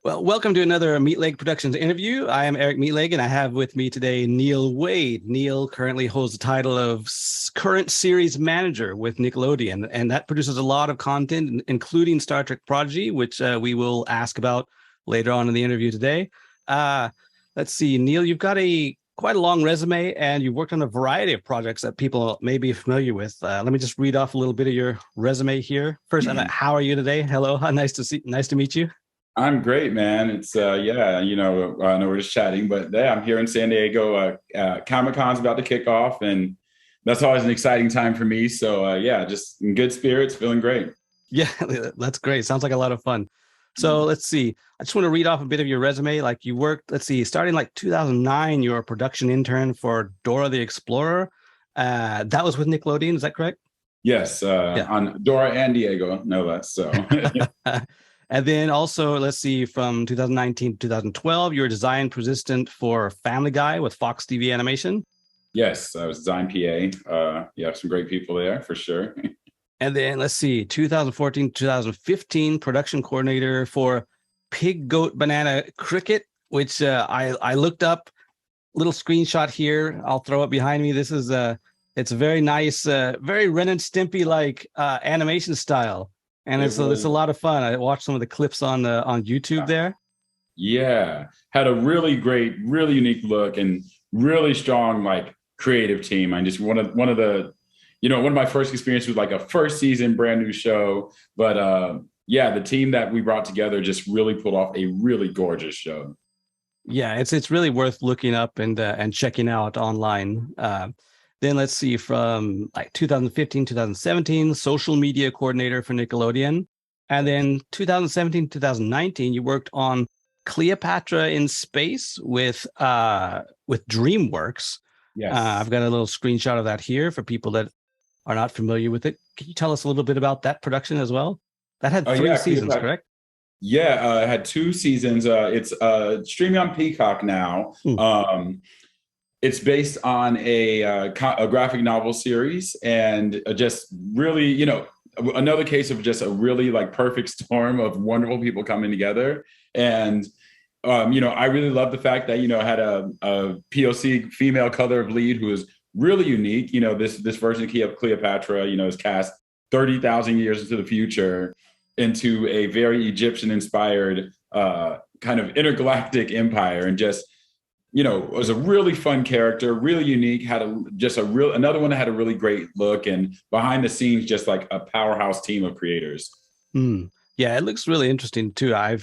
Well, welcome to another Meatleg Productions interview. I am Eric Meatleg, and I have with me today Neil Wade. Neil currently holds the title of current series manager with Nickelodeon, and that produces a lot of content, including Star Trek Prodigy, which we will ask about later on in the interview today. Let's see, Neil, you've got quite a long resume, and you've worked on a variety of projects that people may be familiar with. Let me just read off a little bit of your resume here. First, how are you today? Hello, nice to meet you. I'm great, man. It's I know we're just chatting, but yeah, I'm here in San Diego. Comic-Con's about to kick off, and that's always an exciting time for me. So just in good spirits, feeling great. Yeah, that's great. Sounds like a lot of fun. So let's see. I just want to read off a bit of your resume. Like you worked, let's see, starting like 2009, you were a production intern for Dora the Explorer. That was with Nickelodeon, is that correct? Yes, on Dora and Diego, no less. So. And then also, let's see, from 2019 to 2012, you were design assistant for Family Guy with Fox TV Animation. Yes, I was design PA. Some great people there for sure. And then let's see, 2014, 2015, production coordinator for Pig, Goat, Banana, Cricket, which I looked up. Little screenshot here. I'll throw it behind me. This is it's a very nice, very Ren and Stimpy like animation style. And it's a lot of fun. I watched some of the clips on YouTube there. Yeah, had a really great, really unique look and really strong like creative team. I just one of my first experiences with like a first season brand new show. But the team that we brought together just really pulled off a really gorgeous show. Yeah, it's really worth looking up and checking out online. Then let's see, from like 2015, 2017, social media coordinator for Nickelodeon. And then 2017, 2019, you worked on Cleopatra in Space with DreamWorks. Yes. I've got a little screenshot of that here for people that are not familiar with it. Can you tell us a little bit about that production as well? That had three seasons, correct? Yeah, it had 2 seasons. It's streaming on Peacock now. It's based on a graphic novel series, and just really, another case of just a really like perfect storm of wonderful people coming together. And, I really love the fact that, I had a POC female color of lead who is really unique. This version of Cleopatra, is cast 30,000 years into the future into a very Egyptian inspired kind of intergalactic empire, and just, was a really fun character, really unique, had another one that had a really great look, and behind the scenes, just like a powerhouse team of creators. Yeah, it looks really interesting too. I'm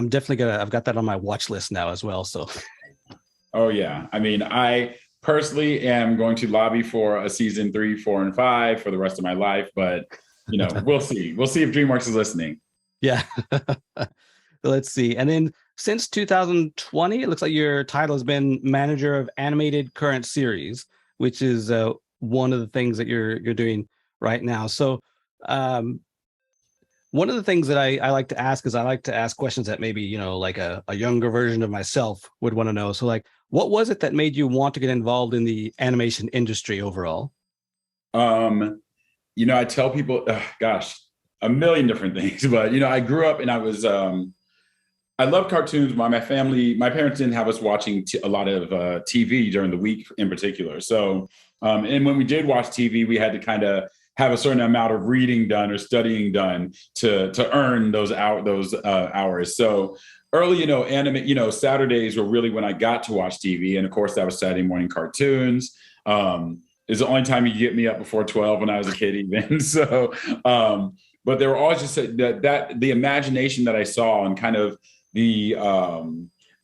definitely I've got that on my watch list now as well. So. Oh yeah. I mean, I personally am going to lobby for a season 3, 4, and 5 for the rest of my life, but we'll see. We'll see if DreamWorks is listening. Yeah. Let's see. And then since 2020, it looks like your title has been manager of animated current series, which is one of the things that you're doing right now. So one of the things that I like to ask is I like to ask questions that maybe, like a younger version of myself would want to know. So like, what was it that made you want to get involved in the animation industry overall? I tell people, a million different things, but, I grew up and I was, I love cartoons. My parents didn't have us watching a lot of TV during the week in particular. So, and when we did watch TV, we had to kind of have a certain amount of reading done or studying done to earn those hours. So early, Saturdays were really when I got to watch TV. And of course, that was Saturday morning cartoons. Is the only time you get me up before 12 when I was a kid even. So, but there were always just that the imagination that I saw and kind of the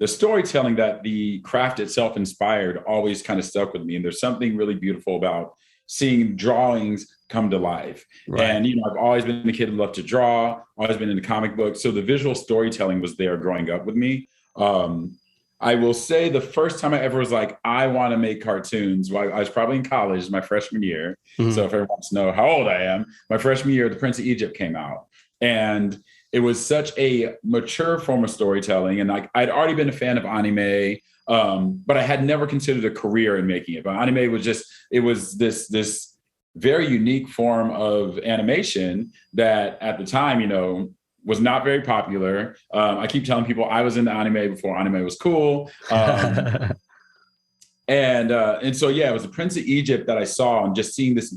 storytelling that the craft itself inspired always kind of stuck with me. And there's something really beautiful about seeing drawings come to life. Right. And, I've always been a kid who loved to draw, always been into comic books. So the visual storytelling was there growing up with me. I will say the first time I ever was like, I want to make cartoons, well, I was probably in college, my freshman year. So if everyone wants to know how old I am, my freshman year, The Prince of Egypt came out. And it was such a mature form of storytelling. And I'd already been a fan of anime, but I had never considered a career in making it. But anime was this very unique form of animation that at the time, was not very popular. I keep telling people I was into anime before anime was cool. And so, yeah, it was the Prince of Egypt that I saw, and just seeing this,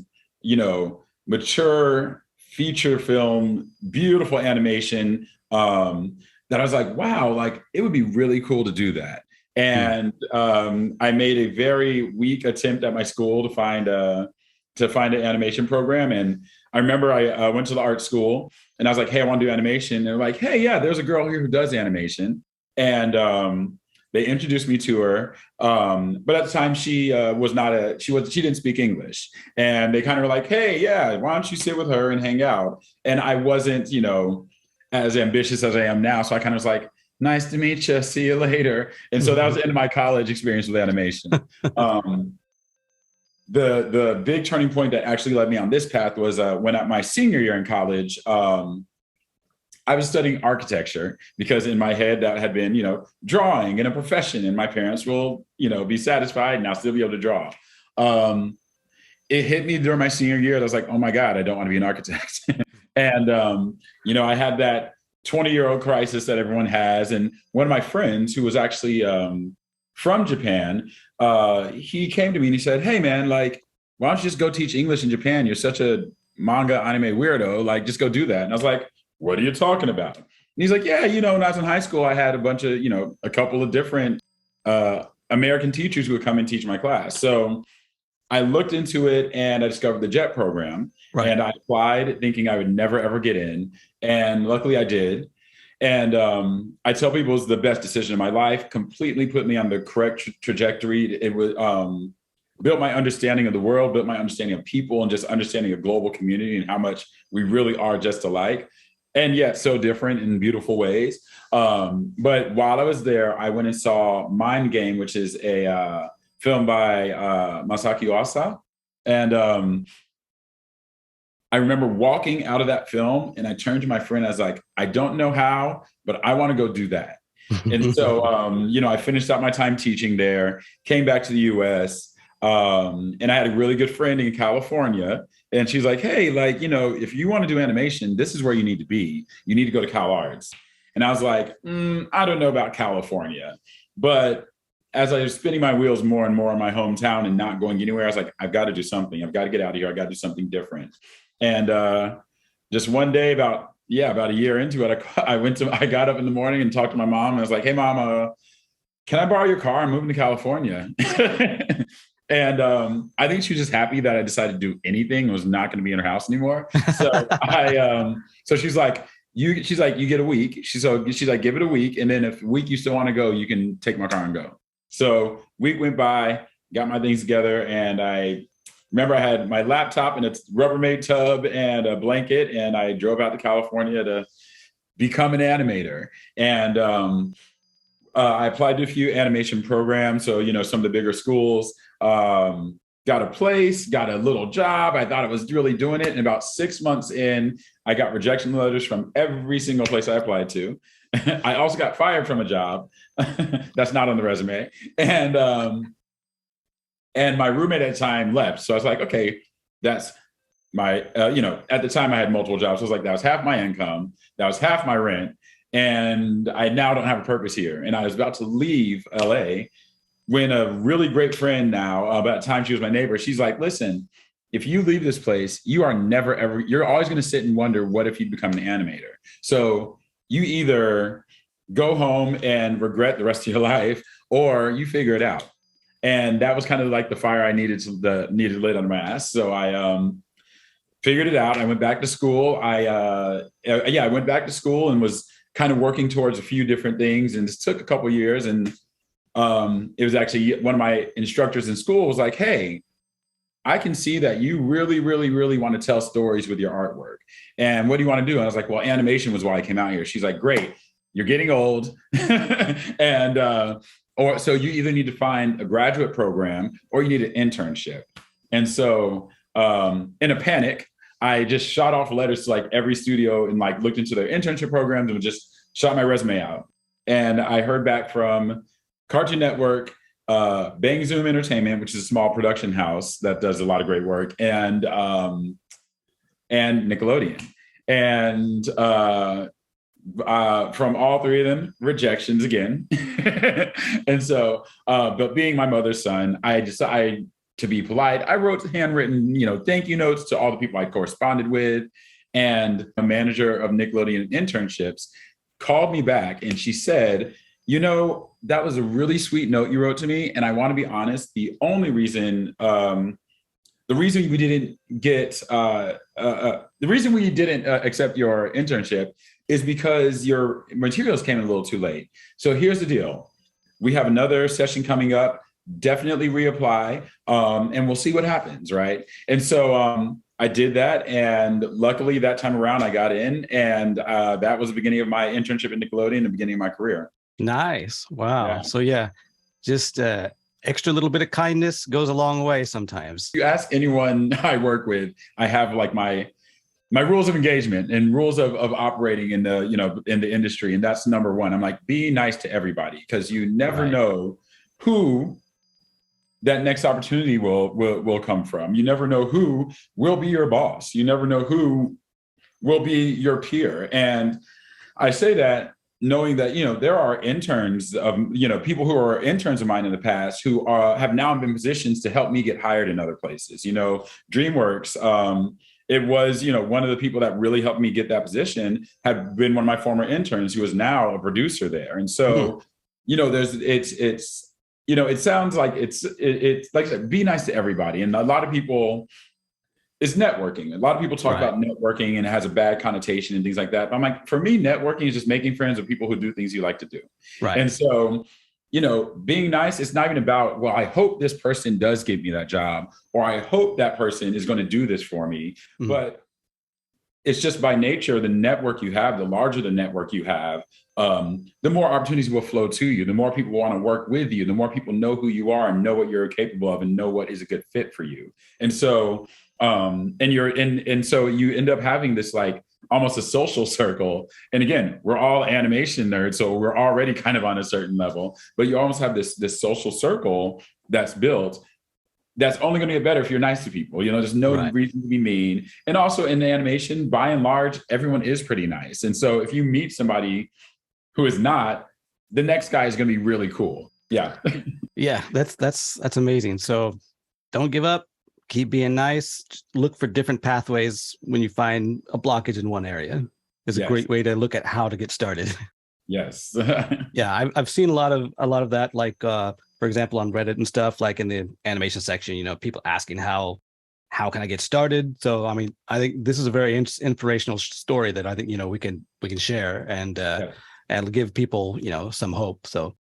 mature feature film, beautiful animation, that I was like, wow, like it would be really cool to do that. And I made a very weak attempt at my school to find an animation program. And I remember I went to the art school and I was like, hey, I want to do animation. And they're like, hey, yeah, there's a girl here who does animation. And they introduced me to her. But at the time she didn't speak English. And they kind of were like, hey, yeah, why don't you sit with her and hang out? And I wasn't, as ambitious as I am now. So I kind of was like, nice to meet you. See you later. And so that was the end of my college experience with animation. The big turning point that actually led me on this path was when at my senior year in college, I was studying architecture because in my head that had been, drawing and a profession, and my parents will, be satisfied and I'll still be able to draw. It hit me during my senior year. I was like, oh my God, I don't want to be an architect. And, I had that 20-year-old crisis that everyone has. And one of my friends who was actually from Japan, he came to me and he said, hey man, like, why don't you just go teach English in Japan? You're such a manga anime weirdo. Like, just go do that. And I was like, what are you talking about? And he's like, yeah, when I was in high school, I had a bunch of, a couple of different American teachers who would come and teach my class. So I looked into it and I discovered the JET program. Right. And I applied thinking I would never, ever get in. And luckily I did. And I tell people it was the best decision of my life, completely put me on the correct trajectory. It was built my understanding of the world, built my understanding of people, and just understanding a global community and how much we really are just alike. And yet so different in beautiful ways. But while I was there, I went and saw Mind Game, which is a film by Masaki Yuasa. And I remember walking out of that film and I turned to my friend. I was like, I don't know how, but I want to go do that. And so, I finished out my time teaching there, came back to the US, and I had a really good friend in California. And she's like, hey, like, if you want to do animation, this is where you need to be. You need to go to Cal Arts. And I was like, I don't know about California. But as I was spinning my wheels more and more in my hometown and not going anywhere, I was like, I've got to do something. I've got to get out of here. I got to do something different. And just one day, about a year into it, I got up in the morning and talked to my mom. And I was like, hey, Mom, can I borrow your car? I'm moving to California. And I think she was just happy that I decided to do anything and was not going to be in her house anymore. So so she's like, you get a week. She's like, give it a week. And then if a week you still want to go, you can take my car and go. So week went by, got my things together. And I remember I had my laptop and a Rubbermaid tub and a blanket. And I drove out to California to become an animator. And I applied to a few animation programs. So, some of the bigger schools. Got a place, got a little job. I thought I was really doing it. And about 6 months in, I got rejection letters from every single place I applied to. I also got fired from a job. That's not on the resume. And my roommate at the time left. So I was like, okay, that's my, at the time I had multiple jobs. So I was like, that was half my income. That was half my rent. And I now don't have a purpose here. And I was about to leave LA when a really great friend now, about the time she was my neighbor, she's like, listen, if you leave this place, you are never, ever, you're always going to sit and wonder, what if you become an animator? So you either go home and regret the rest of your life, or you figure it out. And that was kind of like the fire I needed lit under my ass. So I figured it out. I went back to school. I went back to school and was kind of working towards a few different things. And this took a couple of years. And it was actually one of my instructors in school was like, hey, I can see that you really, really, really want to tell stories with your artwork. And what do you want to do? And I was like, well, animation was why I came out here. She's like, great, you're getting old. And so you either need to find a graduate program or you need an internship. And so in a panic, I just shot off letters to like every studio and like looked into their internship programs and just shot my resume out. And I heard back from Cartoon Network, Bang Zoom Entertainment, which is a small production house that does a lot of great work, and Nickelodeon. And from all three of them, rejections again. And so, but being my mother's son, I decided to be polite. I wrote handwritten, thank you notes to all the people I corresponded with. And a manager of Nickelodeon internships called me back and she said, that was a really sweet note you wrote to me. And I want to be honest, the reason we didn't accept your internship is because your materials came in a little too late. So here's the deal. We have another session coming up. Definitely reapply, and we'll see what happens, right? And so I did that, and luckily that time around I got in, and that was the beginning of my internship at Nickelodeon, the beginning of my career. Nice. Wow. Yeah. So yeah, just extra little bit of kindness goes a long way sometimes. You ask anyone I work with, I have like my rules of engagement and rules of operating in the in the industry, and that's number one. I'm like, be nice to everybody, because you never know who that next opportunity will come from. You never know who will be your boss. You never know who will be your peer. And I say that knowing that, there are interns of, people who are interns of mine in the past who have now been in positions to help me get hired in other places. DreamWorks, it was, one of the people that really helped me get that position had been one of my former interns who is now a producer there. And so, it sounds like it's like I said, be nice to everybody. And a lot of people, it's networking. A lot of people talk about networking and it has a bad connotation and things like that. But I'm like, for me, networking is just making friends with people who do things you like to do. Right. And so, being nice, it's not even about, well, I hope this person does give me that job, or I hope that person is going to do this for me. Mm-hmm. But it's just by nature, the network you have, the larger the network you have, the more opportunities will flow to you, the more people want to work with you, the more people know who you are and know what you're capable of and know what is a good fit for you. And so, so you end up having this like almost a social circle. And again, we're all animation nerds, so we're already kind of on a certain level, but you almost have this social circle that's built that's only going to get better if you're nice to people. There's no reason to be mean. And also in the animation, by and large, everyone is pretty nice. And so if you meet somebody who is not, the next guy is going to be really cool. Yeah. Yeah, that's amazing. So don't give up. Keep being nice. Just look for different pathways when you find a blockage in one area. It's a great way to look at how to get started. Yes. Yeah, I've seen a lot of that, like for example, on Reddit and stuff, like in the animation section, people asking how can I get started? So, I mean, I think this is a very inspirational story that I think, we can share and give people, some hope. So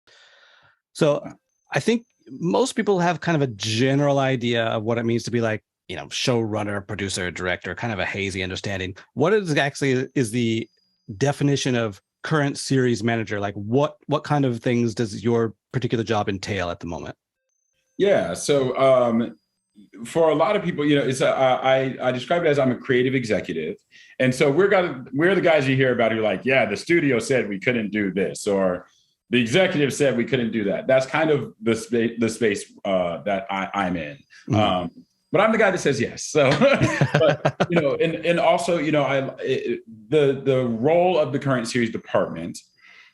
I think most people have kind of a general idea of what it means to be like, showrunner, producer, director, kind of a hazy understanding. What is actually is the definition of current series manager? Like what kind of things does your particular job entail at the moment? Yeah. So for a lot of people, it's I describe it as I'm a creative executive. And so we're the guys you hear about who are like, yeah, the studio said we couldn't do this, or the executive said we couldn't do that. That's kind of the space that I'm in. Mm-hmm. But I'm the guy that says yes. So, but, and also, the role of the current series department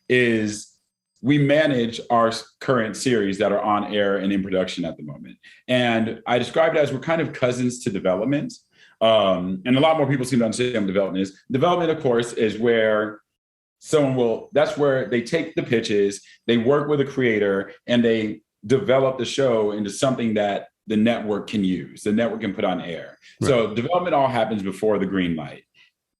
is we manage our current series that are on air and in production at the moment. And I described it as we're kind of cousins to development. And a lot more people seem to understand what development is. Development, of course, is where that's where they take the pitches, they work with a creator, and they develop the show into something that the network can use, the network can put on air. Right. So development all happens before the green light.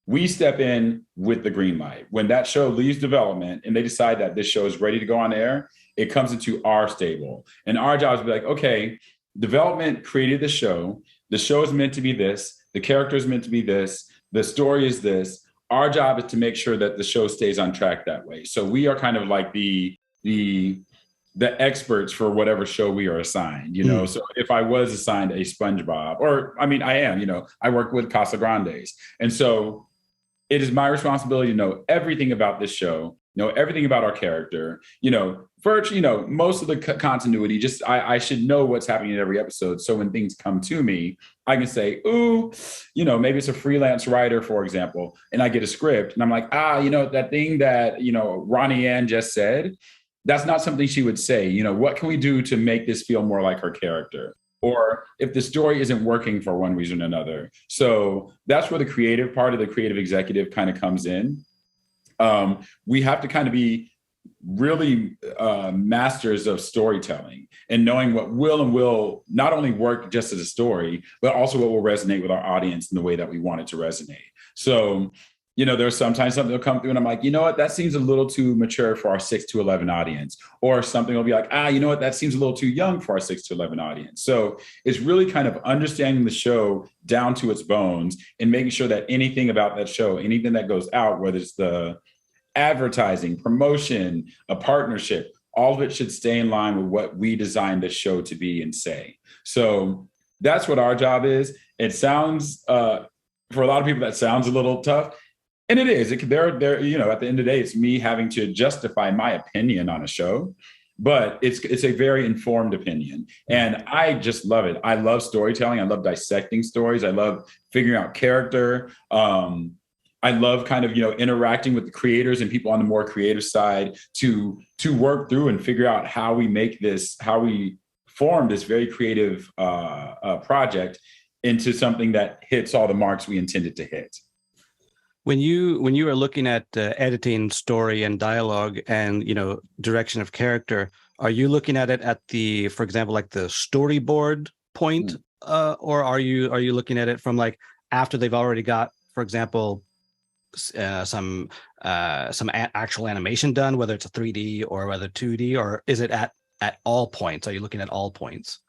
We step in with the green light. When that show leaves development and they decide that this show is ready to go on air, it comes into our stable. And our job is to be like, okay, development created the show. The show is meant to be this. The character is meant to be this. The story is this. Our job is to make sure that the show stays on track that way. So we are kind of like the experts for whatever show we are assigned, So if I was assigned a SpongeBob, or I mean, I am, I work with Casa Grandes. And so it is my responsibility to know everything about this show know everything about our character, first, most of the continuity, just I should know what's happening in every episode. So when things come to me, I can say, ooh, maybe it's a freelance writer, for example, and I get a script and I'm like, that thing that, Ronnie Ann just said, that's not something she would say. What can we do to make this feel more like her character? Or if the story isn't working for one reason or another. So that's where the creative part of the creative executive kind of comes in. We have to kind of be really masters of storytelling and knowing what will and will not only work just as a story, but also what will resonate with our audience in the way that we want it to resonate. So, there's sometimes something will come through and I'm like, that seems a little too mature for our 6 to 11 audience, or something will be like, that seems a little too young for our 6 to 11 audience. So it's really kind of understanding the show down to its bones and making sure that anything about that show, anything that goes out, whether it's the advertising, promotion, a partnership, all of it should stay in line with what we designed the show to be and say. So that's what our job is. It sounds, for a lot of people, that sounds a little tough. And it is. They're at the end of the day, it's me having to justify my opinion on a show, but it's a very informed opinion. And I just love it. I love storytelling. I love dissecting stories. I love figuring out character. I love kind of, interacting with the creators and people on the more creative side to work through and figure out how we form this very creative project into something that hits all the marks we intended to hit. When you are looking at editing story and dialogue and, direction of character, are you looking at it at for example, like the storyboard point, or are you looking at it from like after they've already got, for example, some actual animation done, whether it's a 3D or whether 2D, or is it at all points? Are you looking at all points?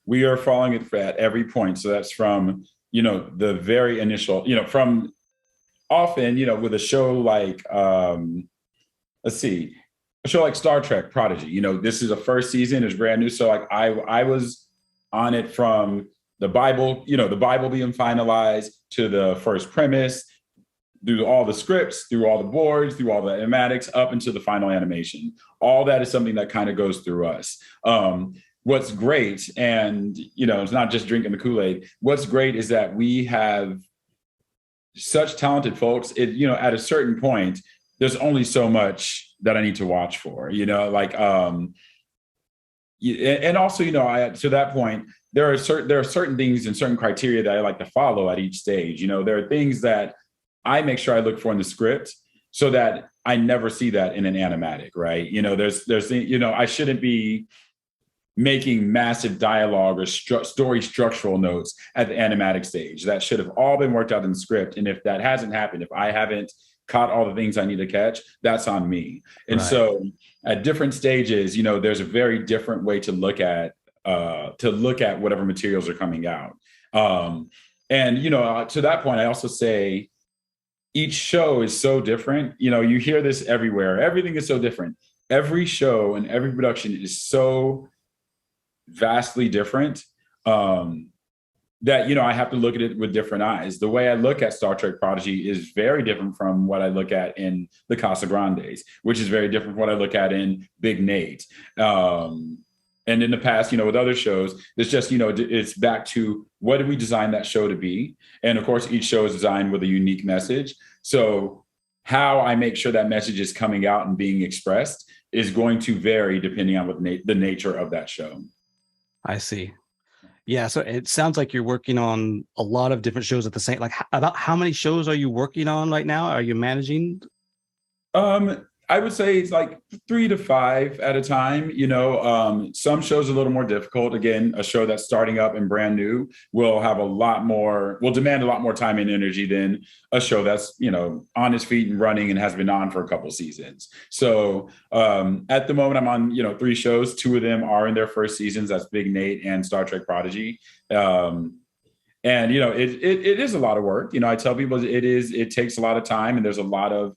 We are following it at every point. So that's from, the very initial, from often, with a show like, a show like Star Trek Prodigy, this is a first season, it's brand new. So like I was on it from the Bible, the Bible being finalized to the first premise, through all the scripts, through all the boards, through all the animatics, up into the final animation. All that is something that kind of goes through us. What's great, and, it's not just drinking the Kool-Aid. What's great is that we have such talented folks. At a certain point, there's only so much that I need to watch for, and also, to that point, there are certain things and certain criteria that I like to follow at each stage. There are things that I make sure I look for in the script so that I never see that in an animatic, right? There's I shouldn't be making massive dialogue or story structural notes at the animatic stage. That should have all been worked out in the script. And if that hasn't happened, if I haven't caught all the things I need to catch, that's on me. And right. So at different stages, there's a very different way to look at whatever materials are coming out. And to that point, I also say each show is so different. You hear this everywhere. Everything is so different. Every show and every production is so vastly different that, I have to look at it with different eyes. The way I look at Star Trek Prodigy is very different from what I look at in the Casa Grandes, which is very different from what I look at in Big Nate. And in the past, with other shows, it's just, it's back to what did we design that show to be? And of course, each show is designed with a unique message. So how I make sure that message is coming out and being expressed is going to vary depending on what the nature of that show. I see. Yeah. So it sounds like you're working on a lot of different shows at the same, like about how many shows are you working on right now? Are you managing? I would say it's like 3 to 5 at a time. Some shows are a little more difficult. Again, a show that's starting up and brand new will demand a lot more time and energy than a show that's, on its feet and running and has been on for a couple seasons. So at the moment I'm on, 3 shows. 2 of them are in their first seasons. That's Big Nate and Star Trek Prodigy. And, it is a lot of work. I tell people it takes a lot of time, and there's a lot of,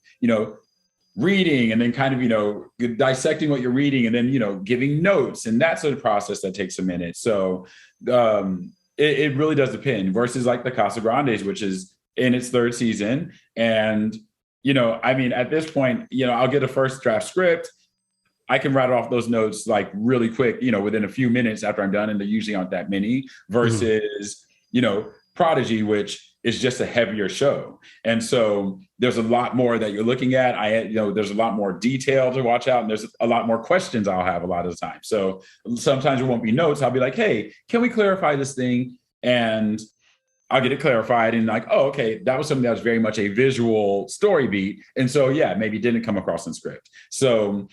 reading and then kind of, dissecting what you're reading and then, giving notes. And that's a process that takes a minute. So it really does depend versus like the Casa Grandes, which is in its 3rd season. And I mean, at this point, I'll get a first draft script. I can rattle off those notes like really quick, within a few minutes after I'm done, and there usually aren't that many versus, Prodigy, which is just a heavier show. And so there's a lot more that you're looking at. There's a lot more detail to watch out, and there's a lot more questions I'll have a lot of the time. So sometimes it won't be notes. I'll be like, hey, can we clarify this thing? And I'll get it clarified and like, oh, okay, that was something that was very much a visual story beat. And so, yeah, maybe didn't come across in script. So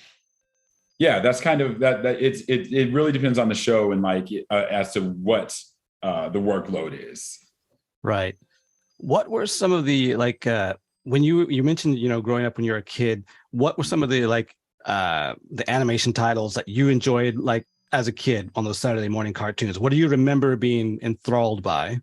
yeah, that's kind of that it really depends on the show and like as to what the workload is. Right. What were some of the like when you mentioned, growing up when you were a kid, what were some of the like the animation titles that you enjoyed like as a kid on those Saturday morning cartoons? What do you remember being enthralled by?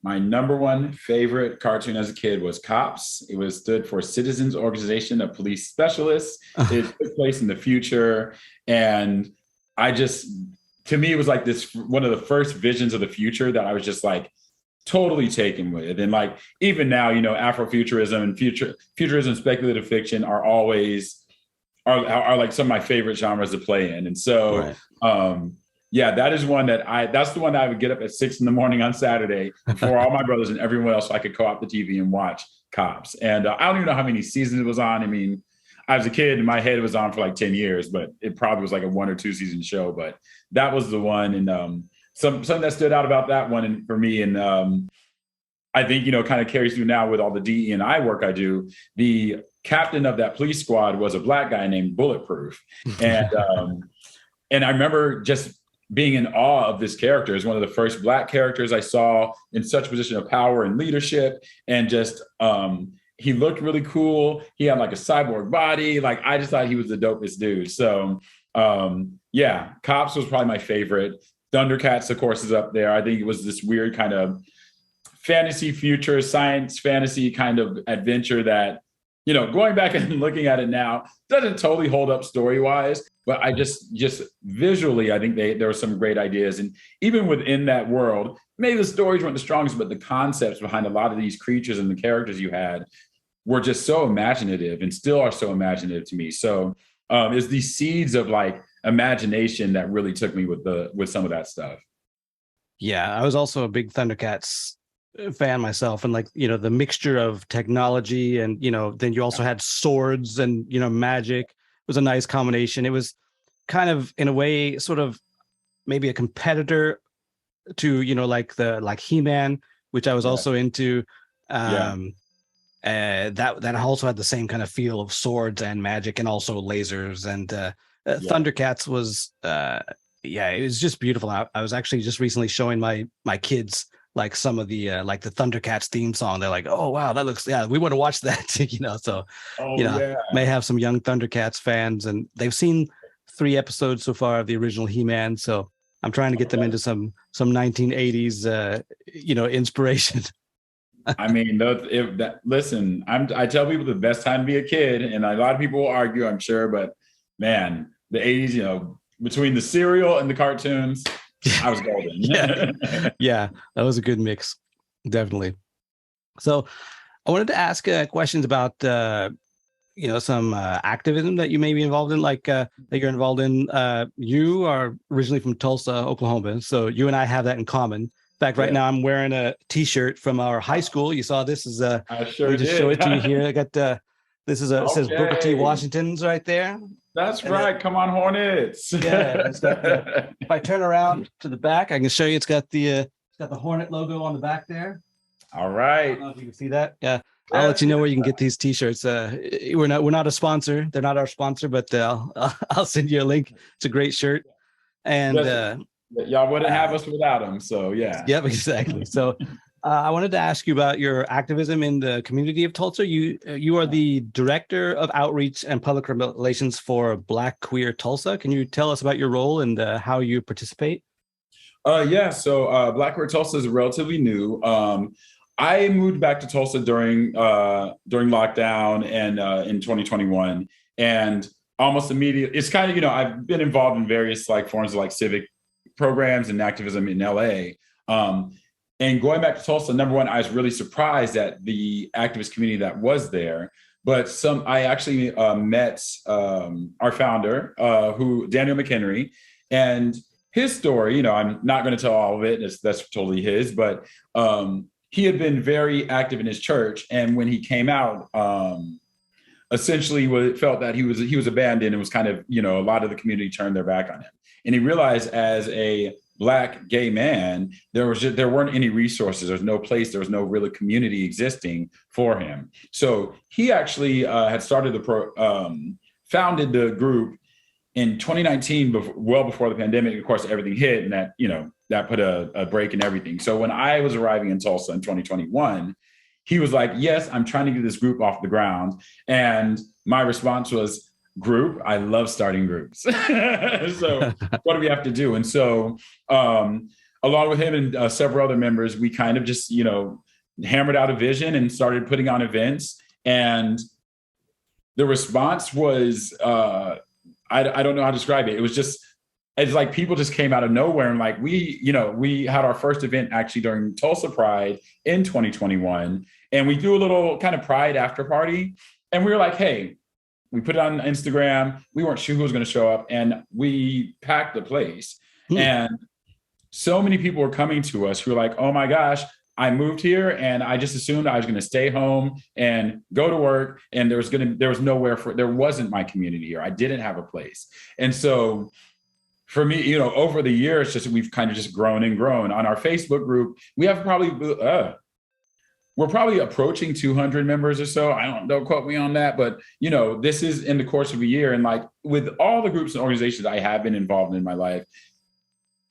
My number one favorite cartoon as a kid was Cops. It stood for Citizens Organization of Police Specialists. It took place in the future. And to me, it was like this, one of the first visions of the future that I was just like totally taken with. And like, even now, Afrofuturism and futurism, speculative fiction are always like some of my favorite genres to play in. And so, right. Yeah, that is that's the one that I would get up at 6 a.m. on Saturday before all my brothers and everyone else, so I could co-op the TV and watch Cops. And I don't even know how many seasons it was on. I mean, I was a kid and my head was on for like 10 years, but it probably was like a 1 or 2 season show. But that was the one. And something that stood out about that one and for me, and I think, kind of carries through now with all the DE&I work I do. The captain of that police squad was a Black guy named Bulletproof. And and I remember just being in awe of this character. Is one of the first Black characters I saw in such a position of power and leadership. And just, he looked really cool. He had like a cyborg body. Like, I just thought he was the dopest dude. So yeah, Cops was probably my favorite. Thundercats, of course, is up there. I think it was this weird kind of fantasy future, science fantasy kind of adventure that, going back and looking at it now, doesn't totally hold up story-wise, but I just visually, I think there were some great ideas. And even within that world, maybe the stories weren't the strongest, but the concepts behind a lot of these creatures and the characters you had were just so imaginative and still are so imaginative to me. So it's these seeds of like imagination that really took me with some of that stuff. Yeah, I was also a big Thundercats fan myself, and like, the mixture of technology and, then you also had swords and, magic. It was a nice combination. It was kind of, in a way, sort of maybe a competitor to, like He-Man, which I was also into. That also had the same kind of feel of swords and magic and also lasers. And Thundercats was it was just beautiful. I was actually just recently showing my kids like some of the like the Thundercats theme song. They're like, oh wow, that looks, we want to watch that. So may have some young Thundercats fans, and they've seen 3 episodes so far of the original He-Man. So I'm trying to get them into some 1980s inspiration. I mean, listen, I tell people the best time to be a kid, and a lot of people will argue, I'm sure, but man, the 80s, between the cereal and the cartoons, I was golden. Yeah, that was a good mix, definitely. So I wanted to ask questions about some activism that you may be involved in, like that you're involved in. You are originally from Tulsa, Oklahoma, so you and I have that in common. In fact, right now I'm wearing a T-shirt from our high school. You saw this is I sure did. Show it to you here. I got this is it says Booker T. Washington's right there. That's and right. Come on, Hornets. Yeah. It's got if I turn around to the back, I can show you. It's got the Hornet logo on the back there. All right. I don't know if you can see that. Yeah. I'll let you know where you can get these T-shirts. We're not a sponsor. They're not our sponsor, but I'll send you a link. It's a great shirt. And y'all wouldn't have us without them. So yeah. Yep, exactly. So I wanted to ask you about your activism in the community of Tulsa. You are the director of outreach and public relations for Black Queer Tulsa. Can you tell us about your role and how you participate? So Black Queer Tulsa is relatively new. I moved back to Tulsa during lockdown and in 2021, and almost immediately, it's kind of, I've been involved in various like forms of like civic programs and activism in LA. And going back to Tulsa, number one, I was really surprised at the activist community that was there. But I actually met our founder, Daniel McHenry, and his story. You know, I'm not going to tell all of it. That's totally his. But he had been very active in his church, and when he came out, essentially felt that he was abandoned, and was kind of, you know, a lot of the community turned their back on him, and he realized as a Black gay man, there weren't any resources. There was no place. There was no really community existing for him. So he actually had founded the group in 2019, well before the pandemic. Of course, everything hit, and that, you know, that put a break in everything. So when I was arriving in Tulsa in 2021, he was like, "Yes, I'm trying to get this group off the ground," and my response was, "Group, I love starting groups." So what do we have to do? And so along with him and several other members, we kind of just, you know, hammered out a vision and started putting on events. And the response was, I don't know how to describe it. It was just, it's like people just came out of nowhere. And like, we had our first event actually during Tulsa Pride in 2021. And we do a little kind of Pride after party. And we were like, hey, we put it on Instagram. We weren't sure who was going to show up, and we packed the place. And so many people were coming to us who were like, "Oh my gosh, I moved here and I just assumed I was going to stay home and go to work, and there wasn't my community here. I didn't have a place." And so for me, you know, over the years, we've kind of just grown and grown. On our Facebook group, we have we're probably approaching 200 members or so. Don't quote me on that, but you know, this is in the course of a year. And like with all the groups and organizations I have been involved in my life,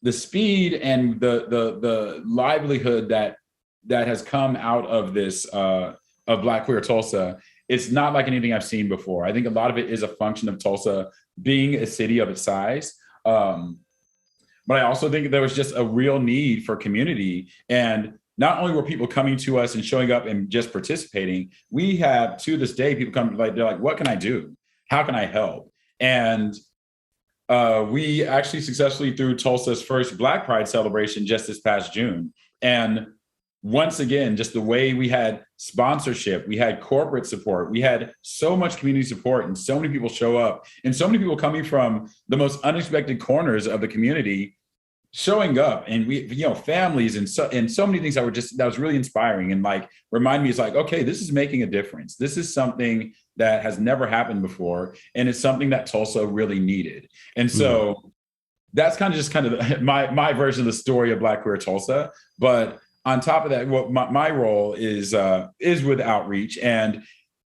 the speed and the livelihood that has come out of this of Black Queer Tulsa, it's not like anything I've seen before. I think a lot of it is a function of Tulsa being a city of its size. But I also think there was just a real need for community. And not only were people coming to us and showing up and just participating, we have, to this day, people come, like, they're like, "What can I do? How can I help?" And we actually successfully threw Tulsa's first Black Pride celebration just this past June. And once again, just the way we had sponsorship, we had corporate support, we had so much community support, and so many people show up, and so many people coming from the most unexpected corners of the community showing up, and we, you know, families, and so many things that was really inspiring, and like remind me, it's like, okay, this is making a difference. This is something that has never happened before, and it's something that Tulsa really needed. And so that's kind of my version of the story of Black Queer Tulsa. But on top of that, what my role is with outreach. And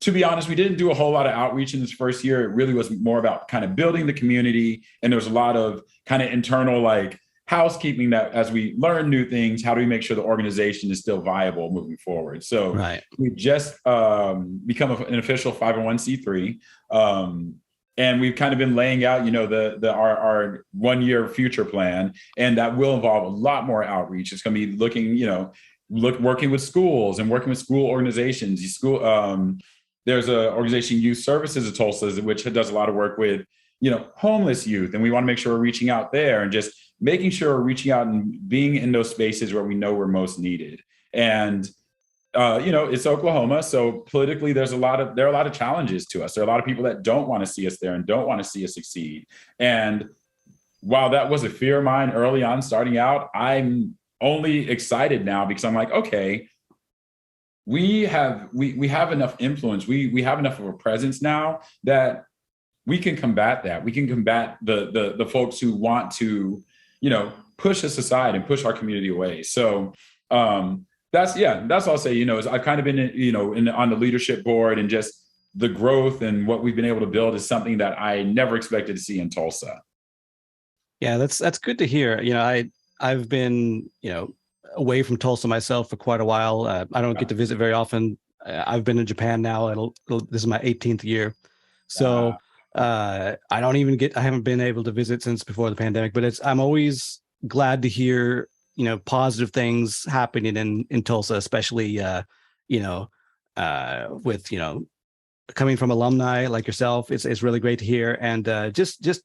to be honest, we didn't do a whole lot of outreach in this first year. It really was more about kind of building the community, and there was a lot of kind of internal, like, housekeeping, that as we learn new things, how do we make sure the organization is still viable moving forward? So we just become an official 501c3, and we've kind of been laying out, you know, our 1 year future plan, and that will involve a lot more outreach. It's going to be looking, you know, working with schools and working with school organizations. There's an organization, Youth Services of Tulsa, which does a lot of work with, you know, homeless youth, and we want to make sure we're reaching out there and just making sure we're reaching out and being in those spaces where we know we're most needed. And you know, it's Oklahoma, so politically there are a lot of challenges to us. There are a lot of people that don't want to see us there and don't want to see us succeed. And while that was a fear of mine early on starting out, I'm only excited now because I'm like, okay, we have enough influence. We have enough of a presence now that we can combat that. We can combat the folks who want to, you know, push us aside and push our community away. So that's all I'll say. You know, is I've kind of been, you know, on the leadership board, and just the growth and what we've been able to build is something that I never expected to see in Tulsa. Yeah, that's good to hear. You know, I've been, you know, away from Tulsa myself for quite a while. I don't get to visit very often. I've been in Japan now. This is my 18th year. So I haven't been able to visit since before the pandemic, but I'm always glad to hear, you know, positive things happening in Tulsa, especially, you know, with, you know, coming from alumni like yourself. It's really great to hear. And just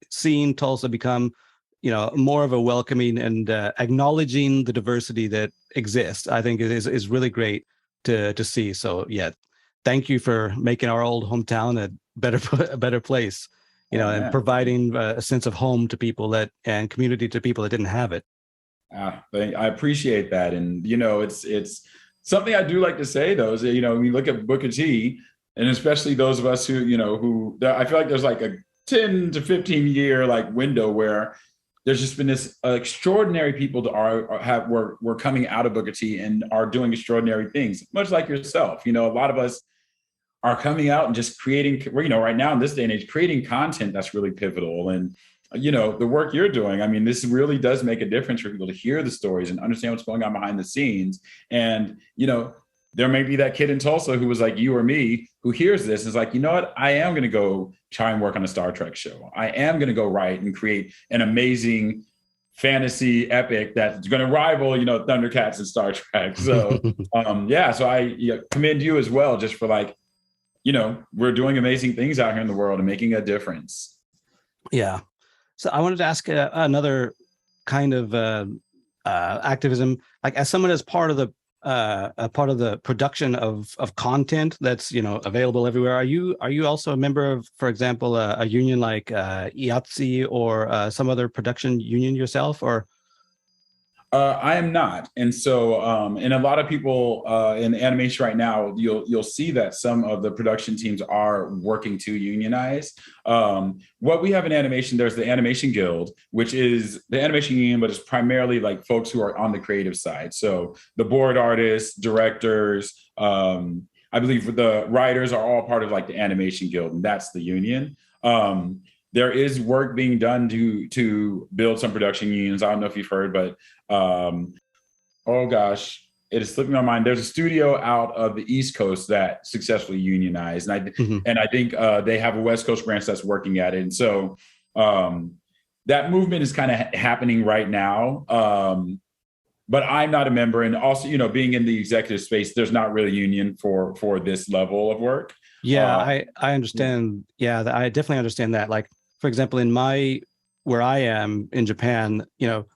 seeing Tulsa become, you know, more of a welcoming and acknowledging the diversity that exists, I think is really great to see. So yeah, thank you for making our old hometown a better place, and Man. providing a sense of home to people and community to people that didn't have it. I appreciate that. And, it's something I do like to say, though, is, when you look at Booker T, and especially those of us who, I feel like there's like a 10 to 15 year like window where there's just been this extraordinary people that were coming out of Booker T and are doing extraordinary things, much like yourself. A lot of us are coming out and just creating, right now in this day and age, creating content that's really pivotal. And, the work you're doing, I mean, this really does make a difference for people to hear the stories and understand what's going on behind the scenes. And, there may be that kid in Tulsa who was like you or me, who hears this and is like, you know what, I am going to go try and work on a Star Trek show. I am going to go write and create an amazing fantasy epic that's going to rival, Thundercats and Star Trek. So, so I commend you as well, just for like, we're doing amazing things out here in the world and making a difference. Yeah. So I wanted to ask another kind of activism, like as someone as part of the production of content that's available everywhere. Are you also a member of, for example, a union like IATSE or some other production union yourself, or? I am not, and so and a lot of people in animation right now, you'll see that some of the production teams are working to unionize. What we have in animation, there's the Animation Guild, which is the animation union, but it's primarily like folks who are on the creative side. So the board artists, directors, I believe the writers are all part of like the Animation Guild, and that's the union. There is work being done to build some production unions. I don't know if you've heard, but oh gosh, it is slipping my mind. There's a studio out of the East Coast that successfully unionized, and I think they have a West Coast branch that's working at it. And so that movement is kind of happening right now. But I'm not a member, and also, being in the executive space, there's not really a union for this level of work. Yeah, I understand. Yeah, I definitely understand that. Like, for example, where I am in Japan,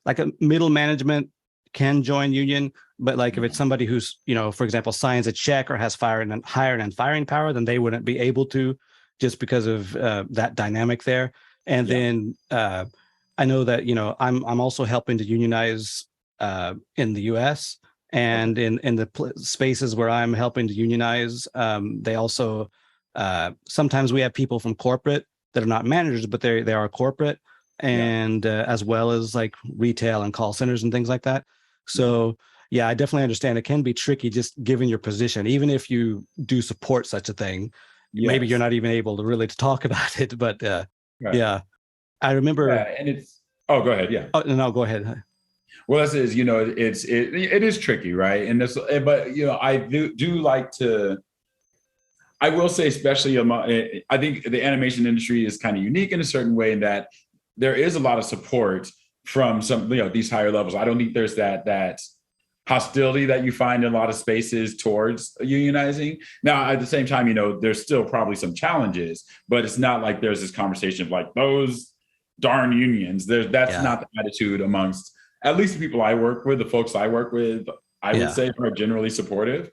like a middle management can join union, but like if it's somebody who's, for example, signs a check or has hiring and firing power, then they wouldn't be able to, just because of that dynamic there. And then I know that, I'm also helping to unionize in the US, and in the spaces where I'm helping to unionize, they also sometimes we have people from corporate that are not managers, but they are corporate, and as well as like retail and call centers and things like that. So I definitely understand it can be tricky just given your position, even if you do support such a thing. Maybe you're not even able to really talk about it, but I remember. And it's go ahead. Yeah. Oh, no, go ahead. Well, this is, it is tricky, right? And this, but I do like to. I will say, especially I think the animation industry is kind of unique in a certain way in that there is a lot of support from some, these higher levels. I don't think there's that hostility that you find in a lot of spaces towards unionizing. Now, at the same time, there's still probably some challenges, but it's not like there's this conversation of like those darn unions. That's not the attitude amongst at least the people I work with, the folks I work with. I would say are generally supportive.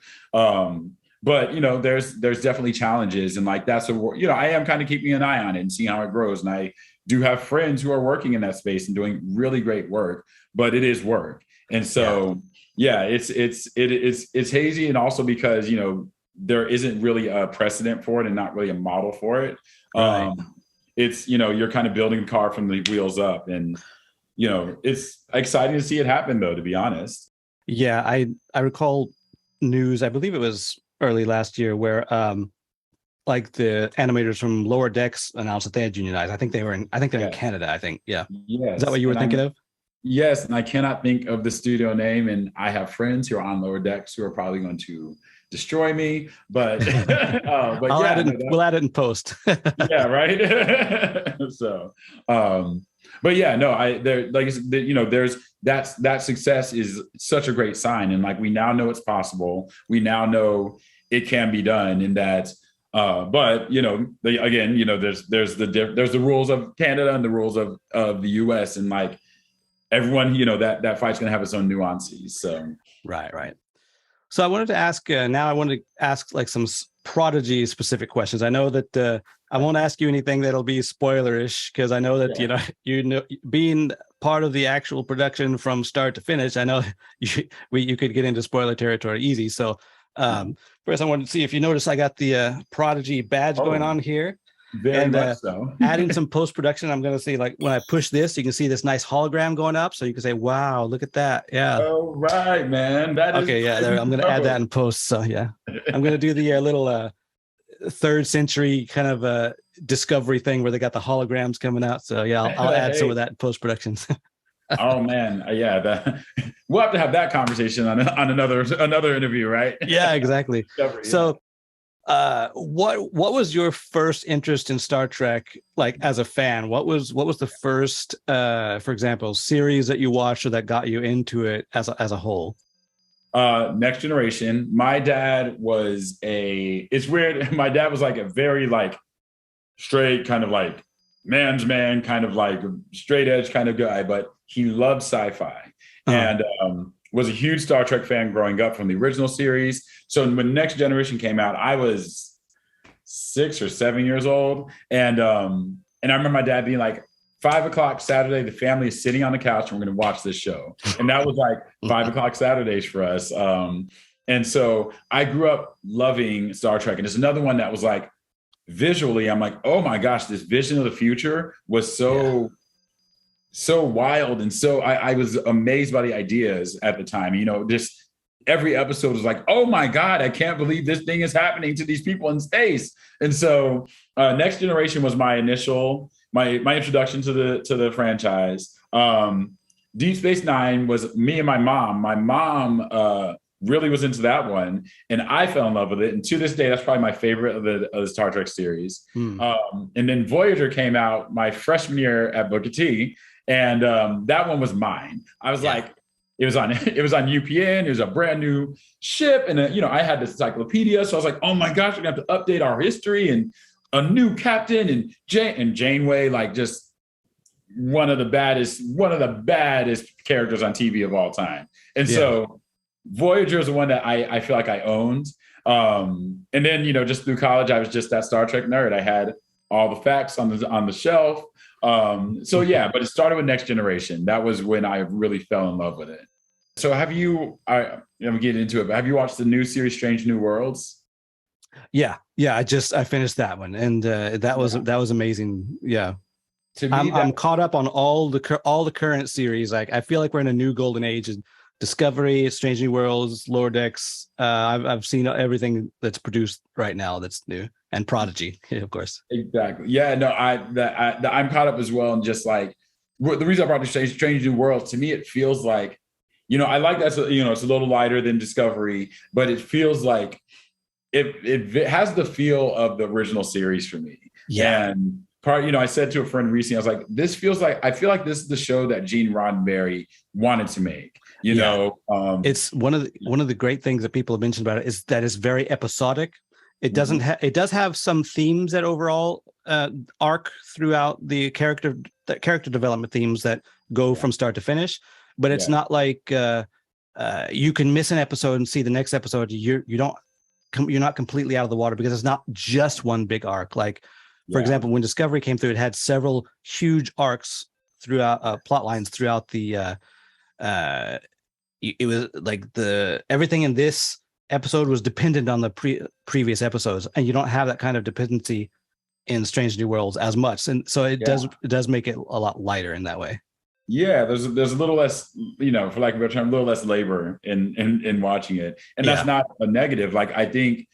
But there's definitely challenges, and like that's I am kind of keeping an eye on it and seeing how it grows. And I do have friends who are working in that space and doing really great work, but it is work. And so it's hazy, and also because there isn't really a precedent for it and not really a model for it. Right. It's you're kind of building the car from the wheels up, and it's exciting to see it happen, though, to be honest. Yeah, I recall news, I believe it was early last year, where like the animators from Lower Decks announced that they had unionized. I think they're in Canada, I think. Yeah. Yes. Is that what you were thinking of? Yes, and I cannot think of the studio name, and I have friends who are on Lower Decks who are probably going to destroy me, but we'll add it in post. Yeah, right. So but there's that success is such a great sign, and like we now know it's possible. We now know it can be done, and that but there's the rules of Canada and the rules of the US, and like everyone, that fight's going to have its own nuances. So right. So I wanted to ask like some Prodigy specific questions. I know that I won't ask you anything that'll be spoilerish, because I know that you know being part of the actual production from start to finish, I know you could get into spoiler territory easy. So first, I wanted to see if you notice I got the Prodigy badge going on here. Very much so. Adding some post-production, I'm going to see, like, when I push this, you can see this nice hologram going up. So you can say, wow, look at that. Yeah. Oh, right, man. That is okay. Yeah. There, I'm going to add that in post. So yeah, I'm going to do the little 3rd century kind of discovery thing where they got the holograms coming out. So yeah, I'll add some of that in post-production. Oh man. Yeah. We'll have to have that conversation on another interview, right? Yeah, exactly. So what was your first interest in Star Trek, like, as a fan? What was the first for example, series that you watched or that got you into it as a whole? Next Generation. My dad was it's weird. My dad was like a very like straight kind of like man's man, kind of like straight edge kind of guy, but he loved sci-fi and was a huge Star Trek fan growing up from the original series. So when Next Generation came out, I was 6 or 7 years old. And I remember my dad being like, 5 o'clock Saturday, the family is sitting on the couch and we're going to watch this show. And that was like 5 o'clock Saturdays for us. And so I grew up loving Star Trek. And it's another one that was like, visually, I'm like, oh my gosh, this vision of the future was so wild. And so I was amazed by the ideas at the time. You know, just every episode was like, oh my God, I can't believe this thing is happening to these people in space. And so Next Generation was my initial, my introduction to the franchise. Deep Space Nine was me and my mom. My mom really was into that one, and I fell in love with it. And to this day, that's probably my favorite of the Star Trek series. And then Voyager came out my freshman year at Booker T, and that one was mine. I was like, it was on UPN. It was a brand new ship, and I had this encyclopedia, so I was like, oh my gosh, we're gonna have to update our history, and a new captain, and Janeway, like just one of the baddest characters on TV of all time. And so Voyager is the one that I feel like I owned. And then, just through college, I was just that Star Trek nerd. I had all the facts on the shelf. So yeah, but it started with Next Generation. That was when I really fell in love with it. So have you, I'm getting into it, but have you watched the new series, Strange New Worlds? Yeah. I finished that one, and that was amazing. Yeah. To me, I'm caught up on all the current series. Like, I feel like we're in a new golden age. Discovery, Strange New Worlds, Lower Decks. I've seen everything that's produced right now that's new, and Prodigy, of course. Exactly. Yeah. No, I'm caught up as well. And just like the reason I brought the Strange New Worlds, to me, it feels like, I like that. So, it's a little lighter than Discovery, but it feels like it has the feel of the original series for me. Yeah. And I said to a friend recently, I was like, I feel like this is the show that Gene Roddenberry wanted to make. It's one of the great things that people have mentioned about it is that it's very episodic. It doesn't it does have some themes that overall arc throughout the character development themes that go from start to finish, but it's not like you can miss an episode and see the next episode. You're not completely out of the water, because it's not just one big arc. Like, for example, when Discovery came through, it had several huge arcs throughout plot lines throughout the it was like everything in this episode was dependent on the previous episodes, and you don't have that kind of dependency in Strange New Worlds as much, and so it does make it a lot lighter in that way. Yeah, there's a little less, for lack of a better term, a little less labor in watching it, and that's not a negative. Like, I think,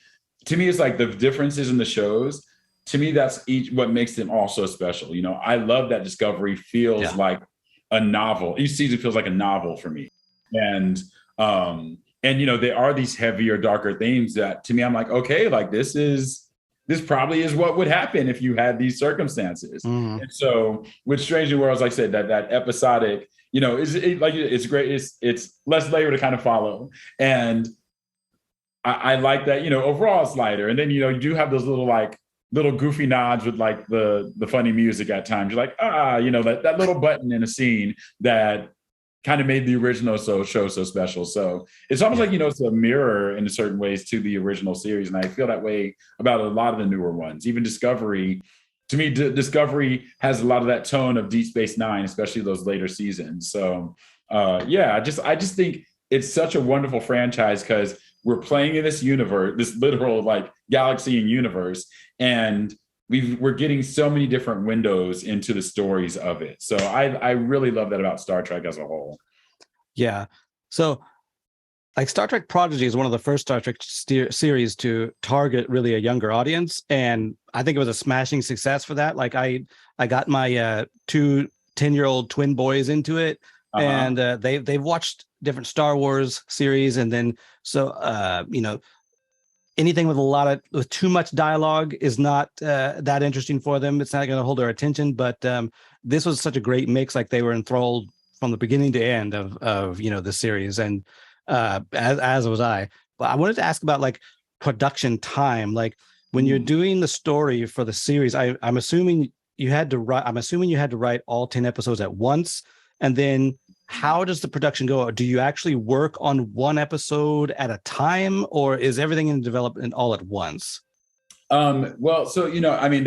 to me, it's like the differences in the shows. To me, that's what makes them all so special. I love that Discovery feels like a novel. Each season feels like a novel for me. And there are these heavier, darker themes that, to me, I'm like, okay, like this probably is what would happen if you had these circumstances. And so with Strange New Worlds, like I said, that episodic, it's great. It's less labor to kind of follow. And I like that, overall it's lighter. And then, you do have those little goofy nods with like the funny music at times. You're like, that little button in a scene that kind of made the original show so special. So it's almost like, it's a mirror in certain ways to the original series. And I feel that way about a lot of the newer ones. Even Discovery, to me, Discovery has a lot of that tone of Deep Space Nine, especially those later seasons. So I just think it's such a wonderful franchise because we're playing in this universe, this literal like galaxy and universe, and we're getting so many different windows into the stories of it. So I really love that about Star Trek as a whole. Yeah. So like Star Trek Prodigy is one of the first Star Trek series to target really a younger audience. And I think it was a smashing success for that. Like I got my 2 10-year-old twin boys into it. And they've watched different Star Wars series. And then, anything with too much dialogue is not that interesting for them. It's not going to hold their attention. But this was such a great mix. Like they were enthralled from the beginning to end of the series, and as was I. But I wanted to ask about like production time. Like when you're doing the story for the series, I'm assuming you had to write all 10 episodes at once, and then. How does the production go? Do you actually work on one episode at a time, or is everything in development all at once? Well, so, a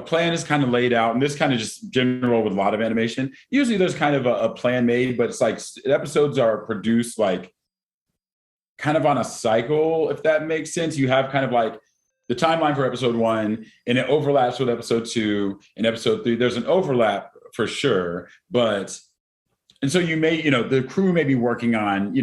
plan is kind of laid out, and this kind of just general with a lot of animation. Usually there's kind of a plan made, but it's like episodes are produced like kind of on a cycle, if that makes sense. You have kind of like the timeline for episode 1, and it overlaps with episode 2 and episode 3. There's an overlap for sure. And so you may, the crew may be working on,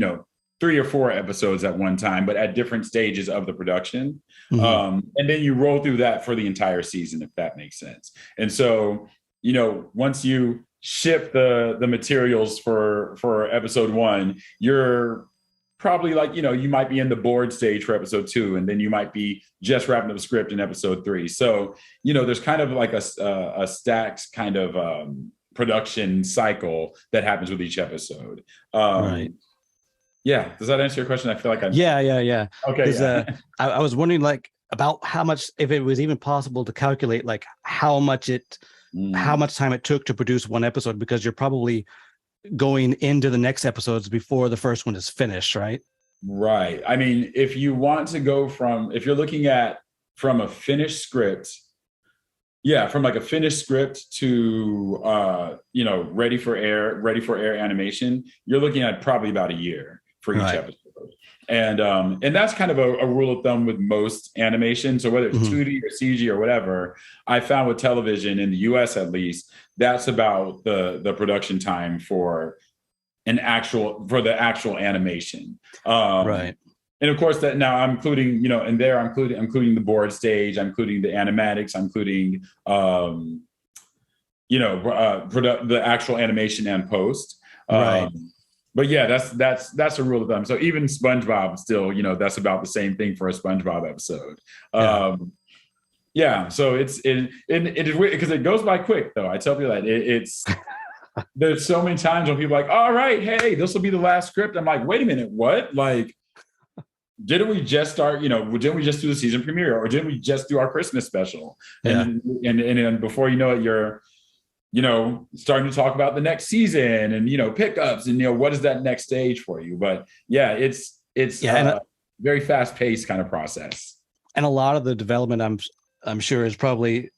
3 or 4 episodes at one time, but at different stages of the production. And then you roll through that for the entire season, if that makes sense. And so, once you ship the materials for episode 1, you're probably like, you might be in the board stage for episode 2, and then you might be just wrapping up the script in episode 3. So, there's kind of like a stacked kind of production cycle that happens with each episode. Right. Yeah. Does that answer your question? I feel like Yeah. Okay. Yeah. I was wondering like about how much, if it was even possible to calculate like how much time it took to produce one episode, because you're probably going into the next episodes before the first one is finished, right? Right. I mean, if you want to go if you're looking at from a finished script, from like a finished script to ready for air animation, you're looking at probably about a year for each episode. And that's kind of a rule of thumb with most animation. So whether it's 2D or CG or whatever, I found with television in the US at least, that's about the production time for the actual animation. Right. And of course that now I'm including, in there, I'm including the board stage, I'm including the animatics, I'm including, the actual animation and post. Right. But yeah, that's a rule of thumb. So even SpongeBob still, that's about the same thing for a SpongeBob episode. So it is weird because it goes by quick though. I tell people that it's there's so many times when people are like, all right, hey, this will be the last script. I'm like, wait a minute, what? Like, didn't we just start, didn't we just do the season premiere, or didn't we just do our Christmas special? And before you know it, you're starting to talk about the next season and, pickups and, what is that next stage for you? But yeah, it's a very fast paced kind of process. And a lot of the development I'm sure is probably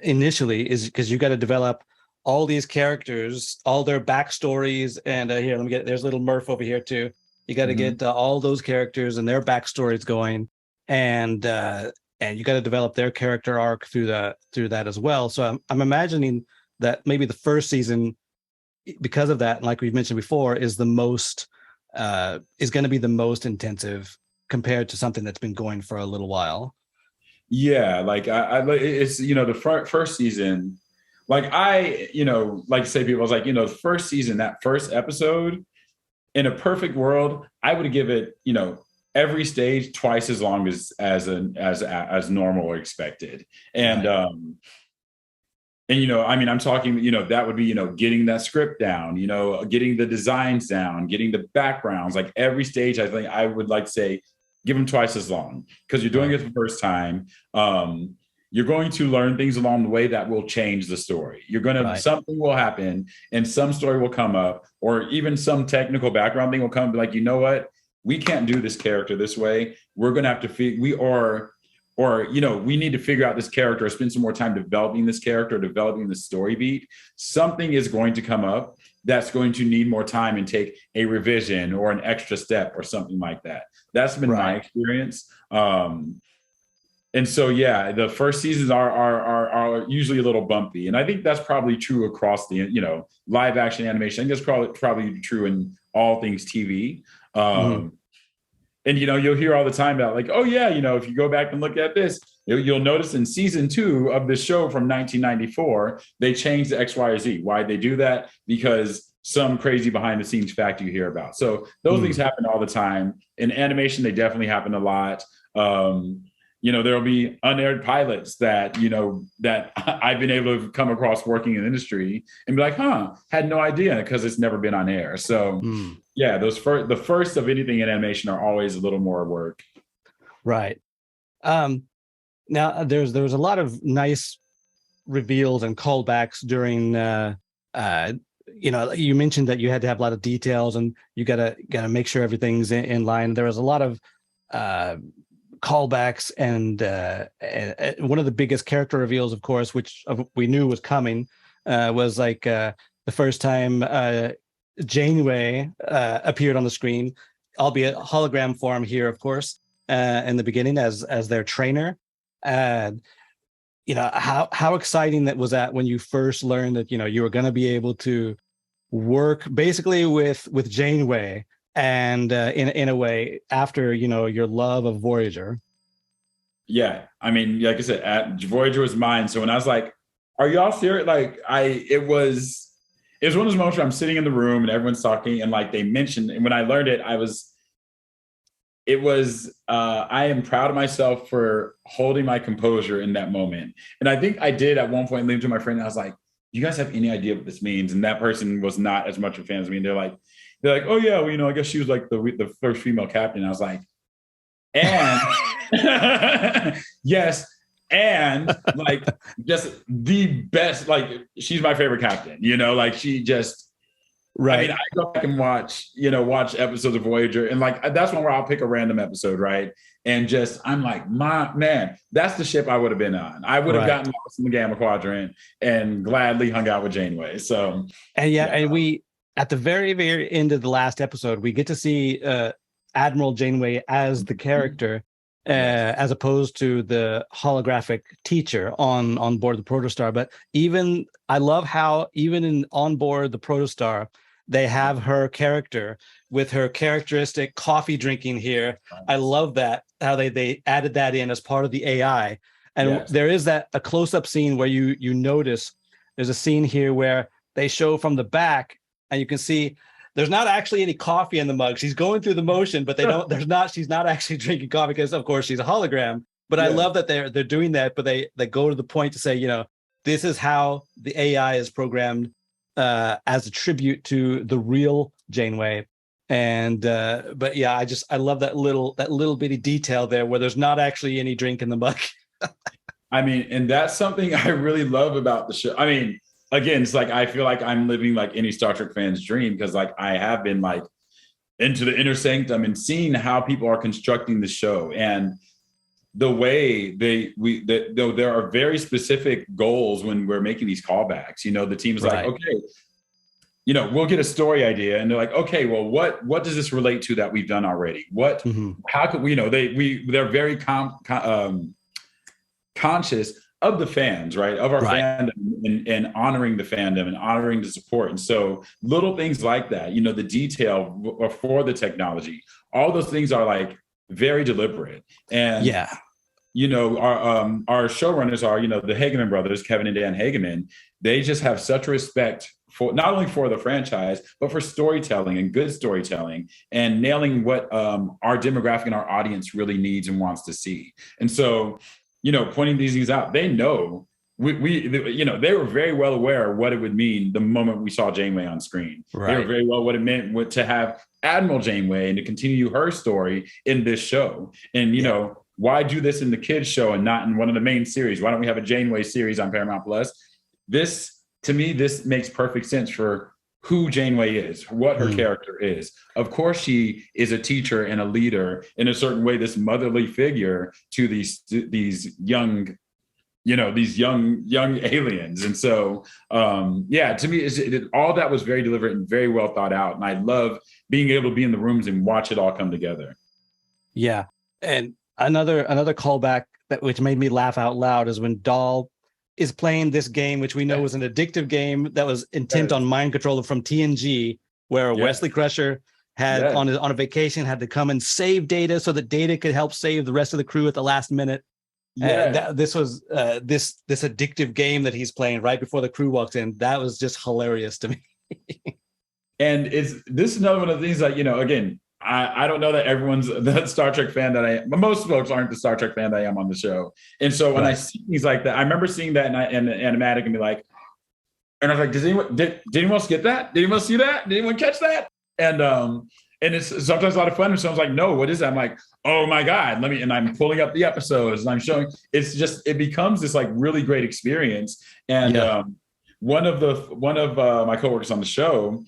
initially is because you got to develop all these characters, all their backstories. And here, there's little Murph over here too. You got to get all those characters and their backstories going. And you got to develop their character arc through that as well. So I'm imagining that maybe the first season, because of that, like we've mentioned before, is going to be the most intensive compared to something that's been going for a little while. Yeah, like it's the first season, like like say people, I was like, the first season, that first episode, in a perfect world, I would give it, every stage twice as long as normal or expected, and I'm talking, that would be, getting that script down, getting the designs down, getting the backgrounds, like every stage, I think I would like to say, give them twice as long because you're doing it the first time. you're going to learn things along the way that will change the story. You're going to, something will happen and some story will come up, or even some technical background thing will come, like, you know what? We can't do this character this way. We're going to have to we need to figure out this character, or spend some more time developing this character, developing the story beat. Something is going to come up that's going to need more time and take a revision or an extra step or something like that. That's been my experience. And so, yeah, the first seasons are usually a little bumpy. And I think that's probably true across the, live action animation. I think that's probably true in all things TV. And, you'll hear all the time about like, oh, yeah, if you go back and look at this, you'll notice in season 2 of the show from 1994, they changed the X, Y, or Z. Why'd they do that? Because some crazy behind the scenes fact you hear about. So those things happen all the time. In animation, they definitely happen a lot. There'll be unaired pilots that, that I've been able to come across working in the industry and be like, had no idea, because it's never been on air. So yeah, the first of anything in animation are always a little more work. Right. Now there was a lot of nice reveals and callbacks during, you mentioned that you had to have a lot of details and you gotta make sure everything's in line. There was a lot of, callbacks and one of the biggest character reveals, of course, which we knew was coming, was like the first time Janeway appeared on the screen, albeit hologram form here, of course, in the beginning as their trainer. And how exciting that was that when you first learned that you were going to be able to work basically with Janeway. And in a way, after your love of Voyager. Yeah, I mean, like I said, Voyager was mine. So when I was like, "Are y'all serious?" Like, it was one of those moments where I'm sitting in the room and everyone's talking, and like they mentioned, and when I learned it, I am proud of myself for holding my composure in that moment. And I think I did at one point lean to my friend, and I was like, "Do you guys have any idea what this means?" And that person was not as much a fan as me. And they're like, "Oh yeah, well, I guess she was like the first female captain." I was like, and yes, and like just the best. Like, she's my favorite captain. Like, she just. Right. I mean, I go back and watch episodes of Voyager, and like that's one where I'll pick a random episode, right? And I'm like, man, that's the ship I would have been on. I would have gotten lost in the Gamma Quadrant and gladly hung out with Janeway. So, and we. At the very, very end of the last episode, we get to see Admiral Janeway as the character, as opposed to the holographic teacher on board the Protostar. But I love how even on board the Protostar, they have her character with her characteristic coffee drinking here. I love that, how they added that in as part of the AI. And there is a close-up scene where you notice there's a scene here where they show from the back, and you can see there's not actually any coffee in the mug. She's going through the motion, but she's not actually drinking coffee because, of course, she's a hologram. But I love that they're doing that, but they go to the point to say, this is how the AI is programmed as a tribute to the real Janeway. And but yeah, I love that little bitty detail there where there's not actually any drink in the mug. I mean, and that's something I really love about the show. I mean, again, it's like I feel like I'm living like any Star Trek fan's dream, because like I have been like into the inner sanctum and seeing how people are constructing the show, and the way there are very specific goals when we're making these callbacks. The team is like, okay, we'll get a story idea, and they're like, okay, well, what does this relate to that we've done already? How could we? They're very conscious of the fans, right? Of our fandom, and honoring the fandom and honoring the support. And so little things like that, the detail for the technology, all those things are like very deliberate. And our showrunners are, the Hageman brothers, Kevin and Dan Hageman. They just have such respect for not only for the franchise, but for storytelling and good storytelling and nailing what our demographic and our audience really needs and wants to see. And so, pointing these things out, they know they were very well aware of what it would mean the moment we saw Janeway on screen. Right. They were very well what it meant to have Admiral Janeway and to continue her story in this show. And, why do this in the kids show and not in one of the main series? Why don't we have a Janeway series on Paramount Plus? This, to me, this makes perfect sense for who Janeway is, what her character is. Of course, she is a teacher and a leader in a certain way, this motherly figure to these young, these young aliens. And so, to me, all that was very deliberate and very well thought out. And I love being able to be in the rooms and watch it all come together. Yeah. And another callback which made me laugh out loud is when Dahl is playing this game, which we know was an addictive game that was intent on mind control from TNG, where Wesley Crusher had on a vacation had to come and save Data so that Data could help save the rest of the crew at the last minute. This was this addictive game that he's playing right before the crew walks in. That was just hilarious to me. And this is another one of the things that, again, I don't know that everyone's the Star Trek fan that I am. Most folks aren't the Star Trek fan that I am on the show. And so when I see things like that, I remember seeing that in the animatic and be like, and I was like, did anyone else get that? Did anyone see that? Did anyone catch that? And it's sometimes a lot of fun. And someone's like, no, what is that? I'm like, oh my God, and I'm pulling up the episodes and I'm showing, it becomes this like really great experience. And one of my coworkers on the show,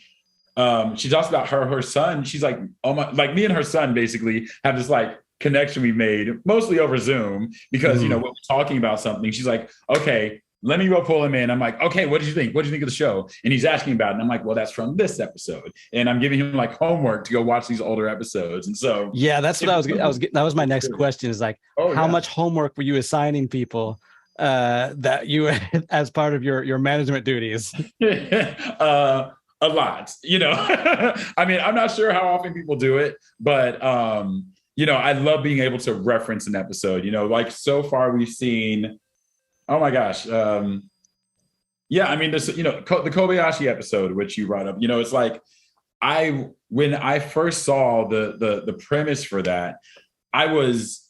she talks about her son. She's like, oh my, like me and her son basically have this like connection we made mostly over Zoom because, we're talking about something. She's like, okay, let me go pull him in. I'm like, okay, what did you think? What did you think of the show? And he's asking about it. And I'm like, well, that's from this episode. And I'm giving him like homework to go watch these older episodes. And so, that's what that was my next question is like, how much homework were you assigning people that you as part of your management duties? A lot, I mean, I'm not sure how often people do it, but, I love being able to reference an episode, like so far we've seen, oh my gosh. I mean, this, the Kobayashi episode, which you brought up, it's like, when I first saw the premise for that, I was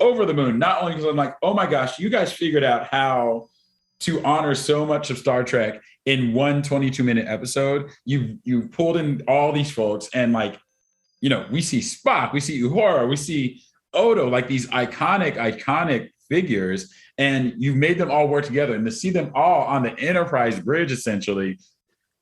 over the moon, not only because I'm like, oh my gosh, you guys figured out how to honor so much of Star Trek in one 22-minute episode. You pulled in all these folks and like, we see Spock, we see Uhura, we see Odo, like these iconic figures, and you've made them all work together. And to see them all on the Enterprise bridge, essentially,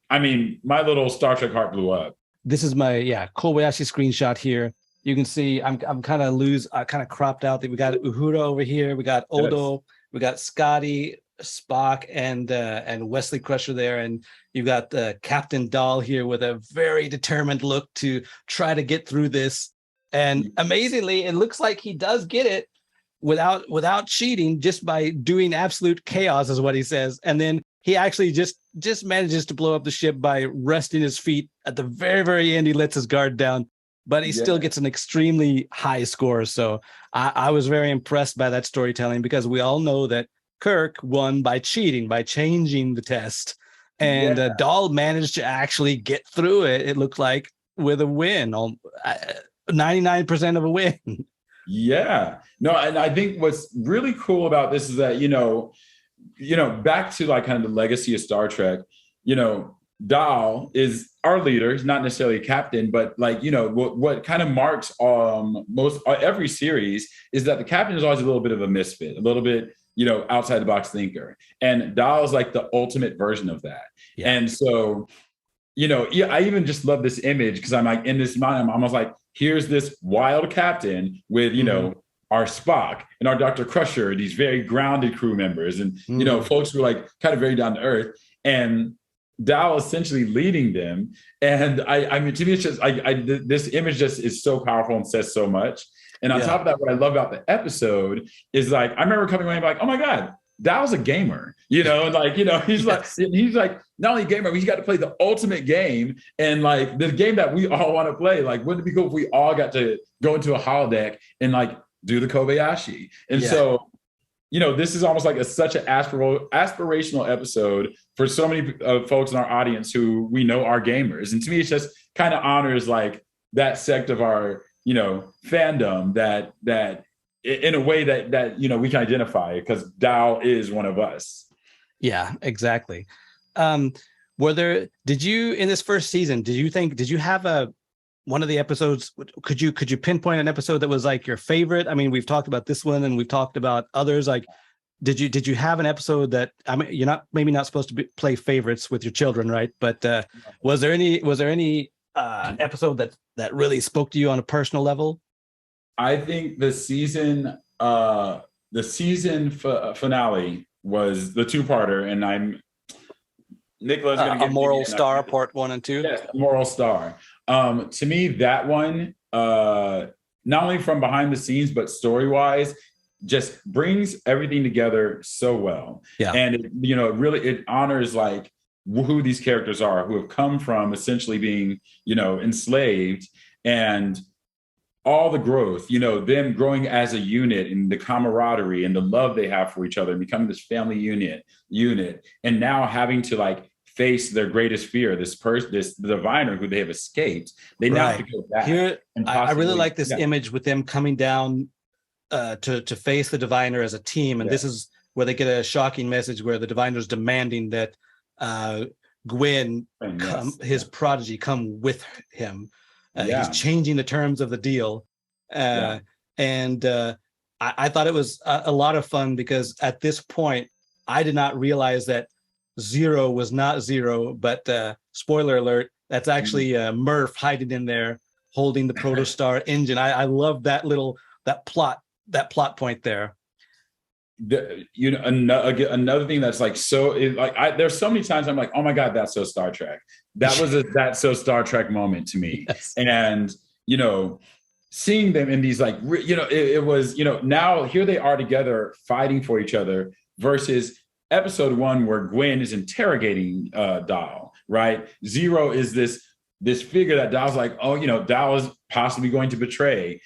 I mean, my little Star Trek heart blew up. This is my Kobayashi screenshot here. You can see I'm kind of cropped out that we got Uhura over here, we got Odo, we got Scotty, Spock, and Wesley Crusher there, and you've got Captain Dahl here with a very determined look to try to get through this. And amazingly, it looks like he does get it without cheating, just by doing absolute chaos, is what he says. And then he actually just manages to blow up the ship by resting his feet at the very, very end. He lets his guard down, but he still gets an extremely high score. So I was very impressed by that storytelling, because we all know that Kirk won by cheating, by changing the test. And Dahl managed to actually get through it, it looked like, with a win, 99% of a win. Yeah. No, and I think what's really cool about this is that, back to like kind of the legacy of Star Trek, Dahl is our leader. He's not necessarily a captain, but like, what kind of marks most every series is that the captain is always a little bit of a misfit, a little bit, outside the box thinker. And Dahl is like the ultimate version of that. Yeah. And so, I even just love this image, because I'm like in this mind, I'm almost like, here's this wild captain with, our Spock and our Dr. Crusher, these very grounded crew members, and, folks who are like kind of very down to earth, and Dahl essentially leading them. And I mean, to me, it's just, this image just is so powerful and says so much. And on top of that, what I love about the episode is like, I remember coming away and like, oh my God, Dahl's a gamer, he's like, not only a gamer, but he's got to play the ultimate game, and like the game that we all want to play. Like, wouldn't it be cool if we all got to go into a holodeck and like do the Kobayashi? And so, this is almost like such an aspirational episode for so many folks in our audience who we know are gamers. And to me, it's just kind of honors like that sect of our, fandom that in a way that we can identify, because Dahl is one of us. Yeah, exactly. Did you, in this first season, did you have a one of the episodes, could you pinpoint an episode that was like your favorite? I mean, we've talked about this one and we've talked about others. Like, did you have an episode that, I mean, you're not supposed to play favorites with your children, right? But was there any episode that really spoke to you on a personal level? I think the season finale was the two-parter, and Nicola's going to get a moral star, part 1 and 2. Yes, moral star. To me, that one, not only from behind the scenes, but story-wise, just brings everything together so well. Yeah. And it honors like who these characters are, who have come from essentially being, enslaved, and all the growth, them growing as a unit, and the camaraderie and the love they have for each other, and becoming this family unit, and now having to like face their greatest fear, this diviner who they have escaped. They now have to go back. Here, I really like this image with them coming down to face the diviner as a team, and this is where they get a shocking message where the diviner's demanding that Gwen his prodigy come with him. He's changing the terms of the deal. And I thought it was a lot of fun, because at this point, I did not realize that Zero was not Zero, but spoiler alert, that's actually Murph hiding in there, holding the Protostar engine. I love that that plot point there. Another thing that's like there's so many times I'm like, oh my God, that's so Star Trek. That was that's so Star Trek moment to me. Yes. And seeing them in these like it was now here they are together fighting for each other, versus episode 1 where Gwen is interrogating Dal, right? Zero is this figure that Dal's like, Dal is possibly going to betray,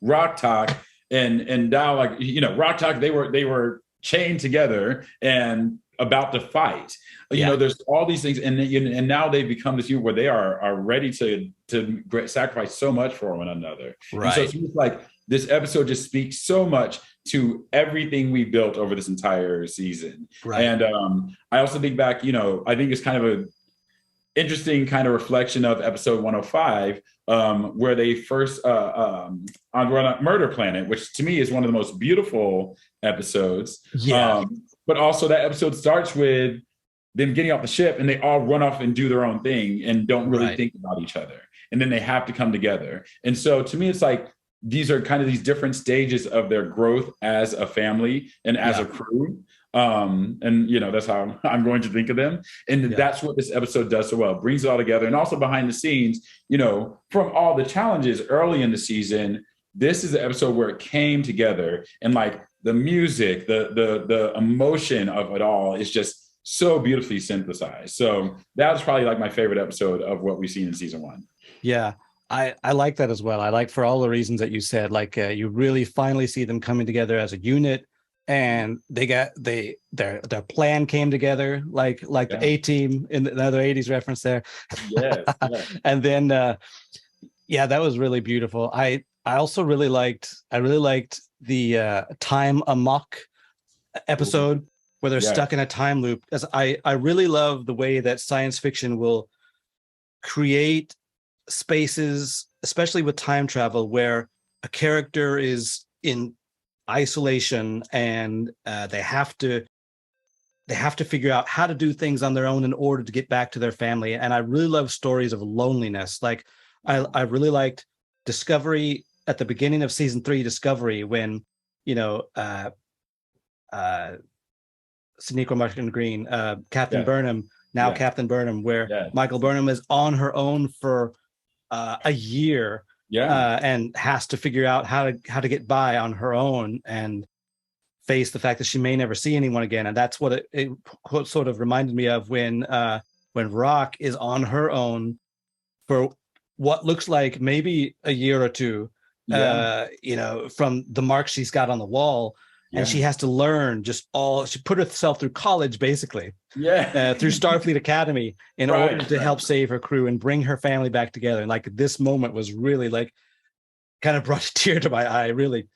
Rock Talk and Dal, like, Rock Talk, they were chained together and about to fight. There's all these things, and now they've become this unit where they are ready to sacrifice so much for one another. Right. And so it seems like this episode just speaks so much to everything we built over this entire season. Right. And I also think back, I think it's kind of a interesting kind of reflection of episode 105, where they first on Murder Planet, which to me is one of the most beautiful episodes. Yeah. But also that episode starts with them getting off the ship and they all run off and do their own thing and don't really think about each other. And then they have to come together. And so to me, it's like, these are kind of these different stages of their growth as a family and as a crew. And that's how I'm going to think of them. And that's what this episode does so well. It brings it all together. And also behind the scenes, from all the challenges early in the season, this is the episode where it came together, and like the music, the emotion of it all is just so beautifully synthesized. So that was probably like my favorite episode of what we've seen in season 1. Yeah. I like that as well. I like, for all the reasons that you said, like you really finally see them coming together as a unit, and their plan came together, like the A-Team in another 80s reference there. Yes. And then that was really beautiful. I also really liked the Time Amok episode where they're stuck in a time loop. As I really love the way that science fiction will create spaces, especially with time travel, where a character is in isolation and they have to figure out how to do things on their own in order to get back to their family. And I really love stories of loneliness. Like I really liked Discovery at the beginning of season 3, Discovery, when Sonequa Martin Green, Captain Burnham, Captain Burnham, where Michael Burnham is on her own for a year, and has to figure out how to get by on her own and face the fact that she may never see anyone again. And that's what it sort of reminded me of when Rock is on her own for what looks like maybe a year or two, from the marks she's got on the wall. And she has to learn she put herself through college, basically, through Starfleet Academy in order to help save her crew and bring her family back together. And like this moment was really like kind of brought a tear to my eye, really.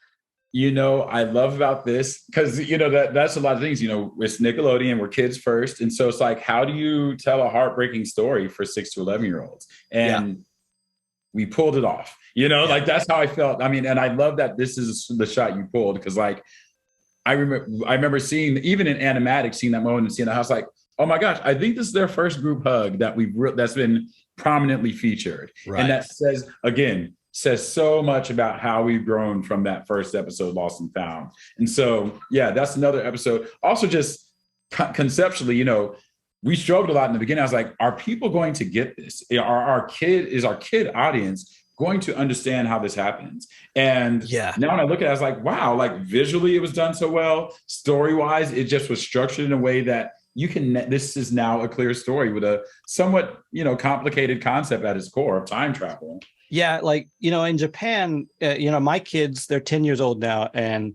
I love about this because, that's a lot of things, it's Nickelodeon, we're kids first. And so it's like, how do you tell a heartbreaking story for 6 to 11-year-olds? And we pulled it off. You know, like that's how I felt. I mean, and I love that this is the shot you pulled, because like I remember seeing, even in animatics, seeing that moment and seeing that, I was like, oh my gosh, I think this is their first group hug that's been prominently featured. Right. And that says so much about how we've grown from that first episode, Lost and Found. And so, yeah, that's another episode. Also, just conceptually, you know, we struggled a lot in the beginning. I was like, are people going to get this? Is our kid audience going to understand how this happens? And now when I look at it, I was like, wow, like visually it was done so well. Story-wise, it just was structured in a way that this is now a clear story with a somewhat, you know, complicated concept at its core of time travel. Yeah, like, you know, in Japan, you know, my kids, they're 10 years old now, and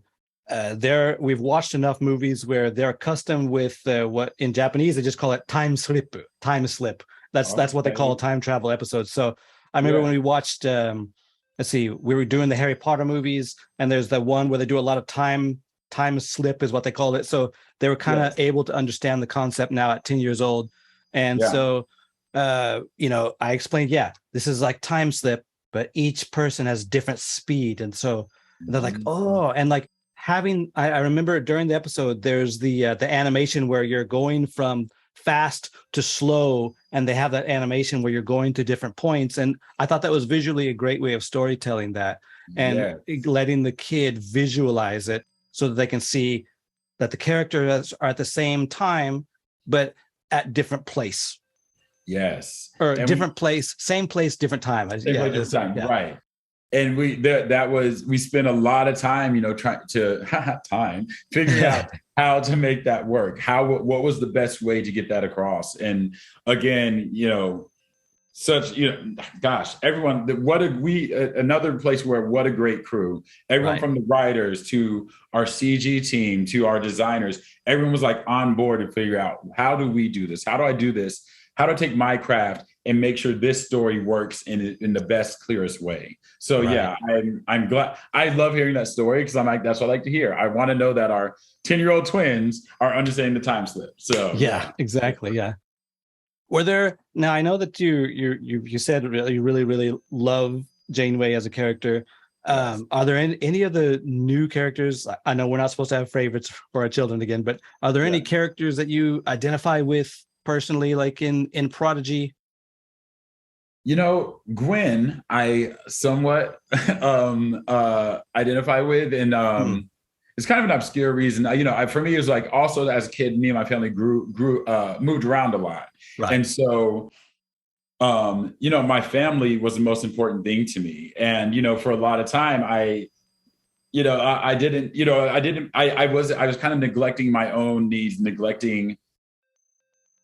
we've watched enough movies where they're accustomed with what in Japanese they just call it time slip. That's what they call time travel episodes. So I remember when we watched, we were doing the Harry Potter movies, and there's the one where they do a lot of time slip is what they called it. So they were kind of able to understand the concept now at 10 years old. And so, you know, I explained, this is like time slip, but each person has different speed. And so they're like, oh, and like I remember during the episode, there's the animation where you're going from fast to slow, and they have that animation where you're going to different points. And I thought that was visually a great way of storytelling that, and letting the kid visualize it so that they can see that the characters are at the same time, but at different place. Yes. Or and different place, same place, different time. Different time. Right. And we spent a lot of time, you know, trying to figuring out how to make that work. What was the best way to get that across? And again, you know, everyone, another place where what a great crew. Everyone from the writers to our CG team to our designers, everyone was like on board to figure out, how do we do this? How do I do this? How do I take my craft and make sure this story works in the best, clearest way? So I'm glad. I love hearing that story, because I'm like, that's what I like to hear. I want to know that our 10-year-old twins are understanding the time slip. So exactly. Yeah. Were there, now I know that you said you really, really love Janeway as a character. Are there any of the new characters? I know we're not supposed to have favorites for our children again, but are there any characters that you identify with personally, like in Prodigy? You know, Gwen, I somewhat identify with, and it's kind of an obscure reason. You know, for me, it was like, also as a kid, me and my family moved around a lot, and so you know, my family was the most important thing to me. And you know, for a lot of time, I was kind of neglecting my own needs,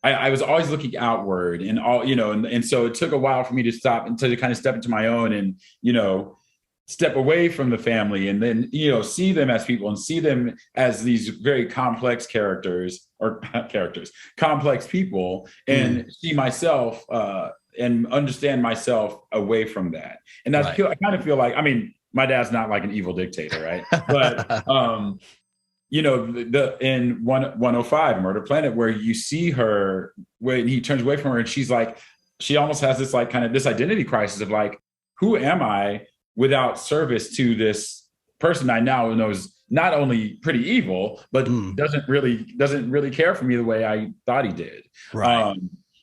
I was always looking outward, and all, you know, and so it took a while for me to stop and to kind of step into my own, and, you know, step away from the family, and then, you know, see them as people and see them as these very complex complex people, and see myself and understand myself away from that. And I kind of feel like, I mean, my dad's not like an evil dictator, right? But you know, in 105 Murder Planet, where you see her when he turns away from her, and she's like, she almost has this like kind of this identity crisis of like, who am I without service to this person I now know is not only pretty evil, but doesn't really care for me the way I thought he did. Right.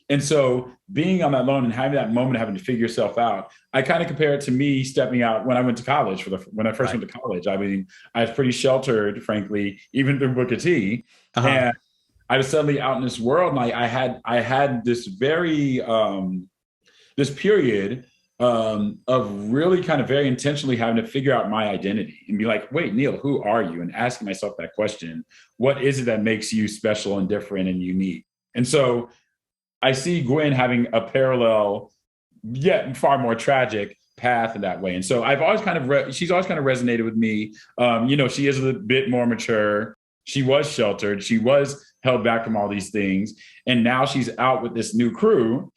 And so being on that loan and having that moment, having to figure yourself out, I kind of compare it to me stepping out when I went to college. When I first went to college, I mean, I was pretty sheltered, frankly, even through Booker T. And I was suddenly out in this world, and I had this very this period of really kind of very intentionally having to figure out my identity and be like, wait, Neil, who are you? And asking myself that question: what is it that makes you special and different and unique? And so I see Gwen having a parallel, yet far more tragic path in that way. And so I've always kind of, she's always kind of resonated with me. You know, she is a bit more mature. She was sheltered. She was held back from all these things. And now she's out with this new crew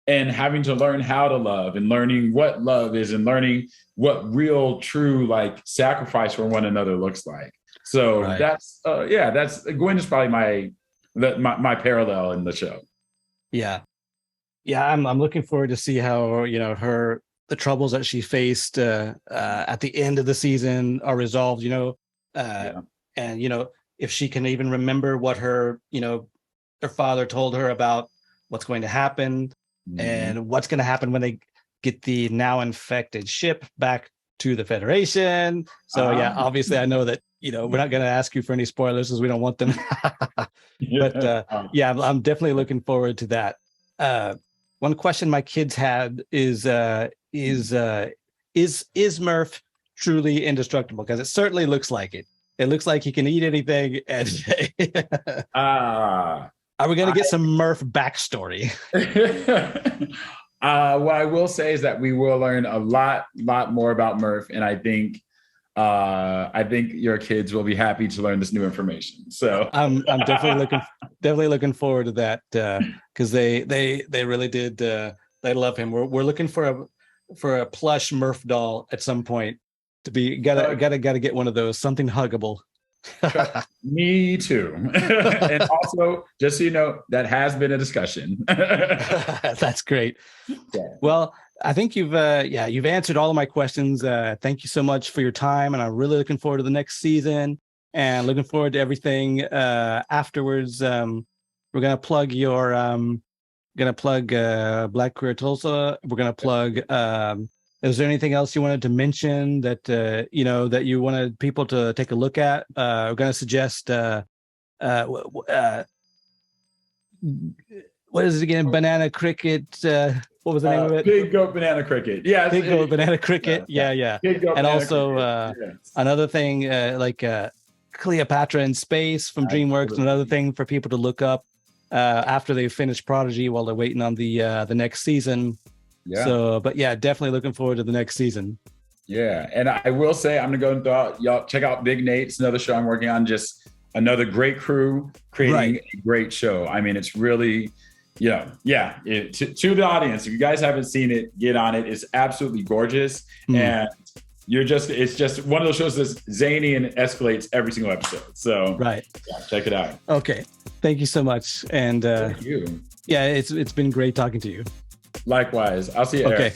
and having to learn how to love, and learning what love is, and learning what real, true, like, sacrifice for one another looks like. So that's Gwen is probably my parallel in the show. Yeah. I'm looking forward to see how, you know, her troubles that she faced at the end of the season are resolved, and if she can even remember what her father told her about what's going to happen and what's going to happen when they get the now infected ship back to the Federation. So obviously I know that we're not going to ask you for any spoilers because we don't want them. But I'm definitely looking forward to that. One question my kids had is Murph truly indestructible? Because it certainly looks like it. It looks like he can eat anything. And are we going to get some Murph backstory? What I will say is that we will learn a lot more about Murph, and I think your kids will be happy to learn this new information. So I'm definitely looking forward to that because they really did. They love him. We're looking for a plush Murph doll at some point to be. Gotta get one of those, something huggable. Me too. And also, just so you know, that has been a discussion. That's great. Yeah. Well, I think you've answered all of my questions. Thank you so much for your time, and I'm really looking forward to the next season and looking forward to everything afterwards. We're gonna plug Black Queer Tulsa. We're gonna plug. Is there anything else you wanted to mention that that you wanted people to take a look at? We're going to suggest what is it again? Banana Cricket. What was the name of it? Big Goat Banana Cricket. Yeah, Big Goat Banana Cricket. Yeah. Big Goat and Banana also Cricket. Yes. Another thing like Cleopatra in Space from DreamWorks. Another thing for people to look up after they finish Prodigy while they're waiting on the next season. Yeah. So, but definitely looking forward to the next season. Yeah. And I will say, I'm going to go and y'all check out Big Nate. It's another show I'm working on. Just another great crew creating a great show. I mean, it's really, to the audience, if you guys haven't seen it, get on it. It's absolutely gorgeous. And it's just one of those shows that's zany and it escalates every single episode. So check it out. Okay. Thank you so much. And thank you. Yeah, it's been great talking to you. Likewise. I'll see you. Okay. Eric.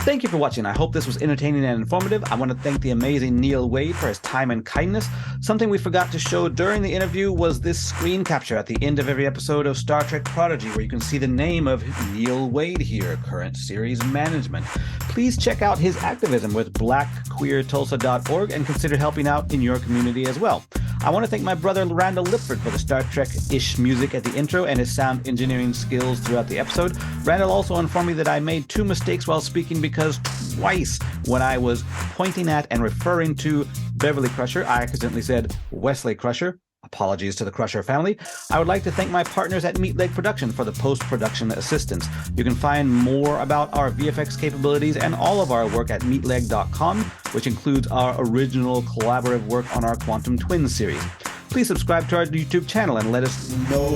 Thank you for watching. I hope this was entertaining and informative. I want to thank the amazing Neil Wade for his time and kindness. Something we forgot to show during the interview was this screen capture at the end of every episode of Star Trek Prodigy, where you can see the name of Neil Wade here, current series management. Please check out his activism with blackqueertulsa.org and consider helping out in your community as well. I want to thank my brother Randall Lipford for the Star Trek-ish music at the intro and his sound engineering skills throughout the episode. Randall also informed me that I made 2 mistakes while speaking because twice when I was pointing at and referring to Beverly Crusher, I accidentally said Wesley Crusher. Apologies to the Crusher family. I would like to thank my partners at Meatleg Production for the post-production assistance. You can find more about our VFX capabilities and all of our work at meatleg.com, which includes our original collaborative work on our Quantum Twins series. Please subscribe to our YouTube channel and let us know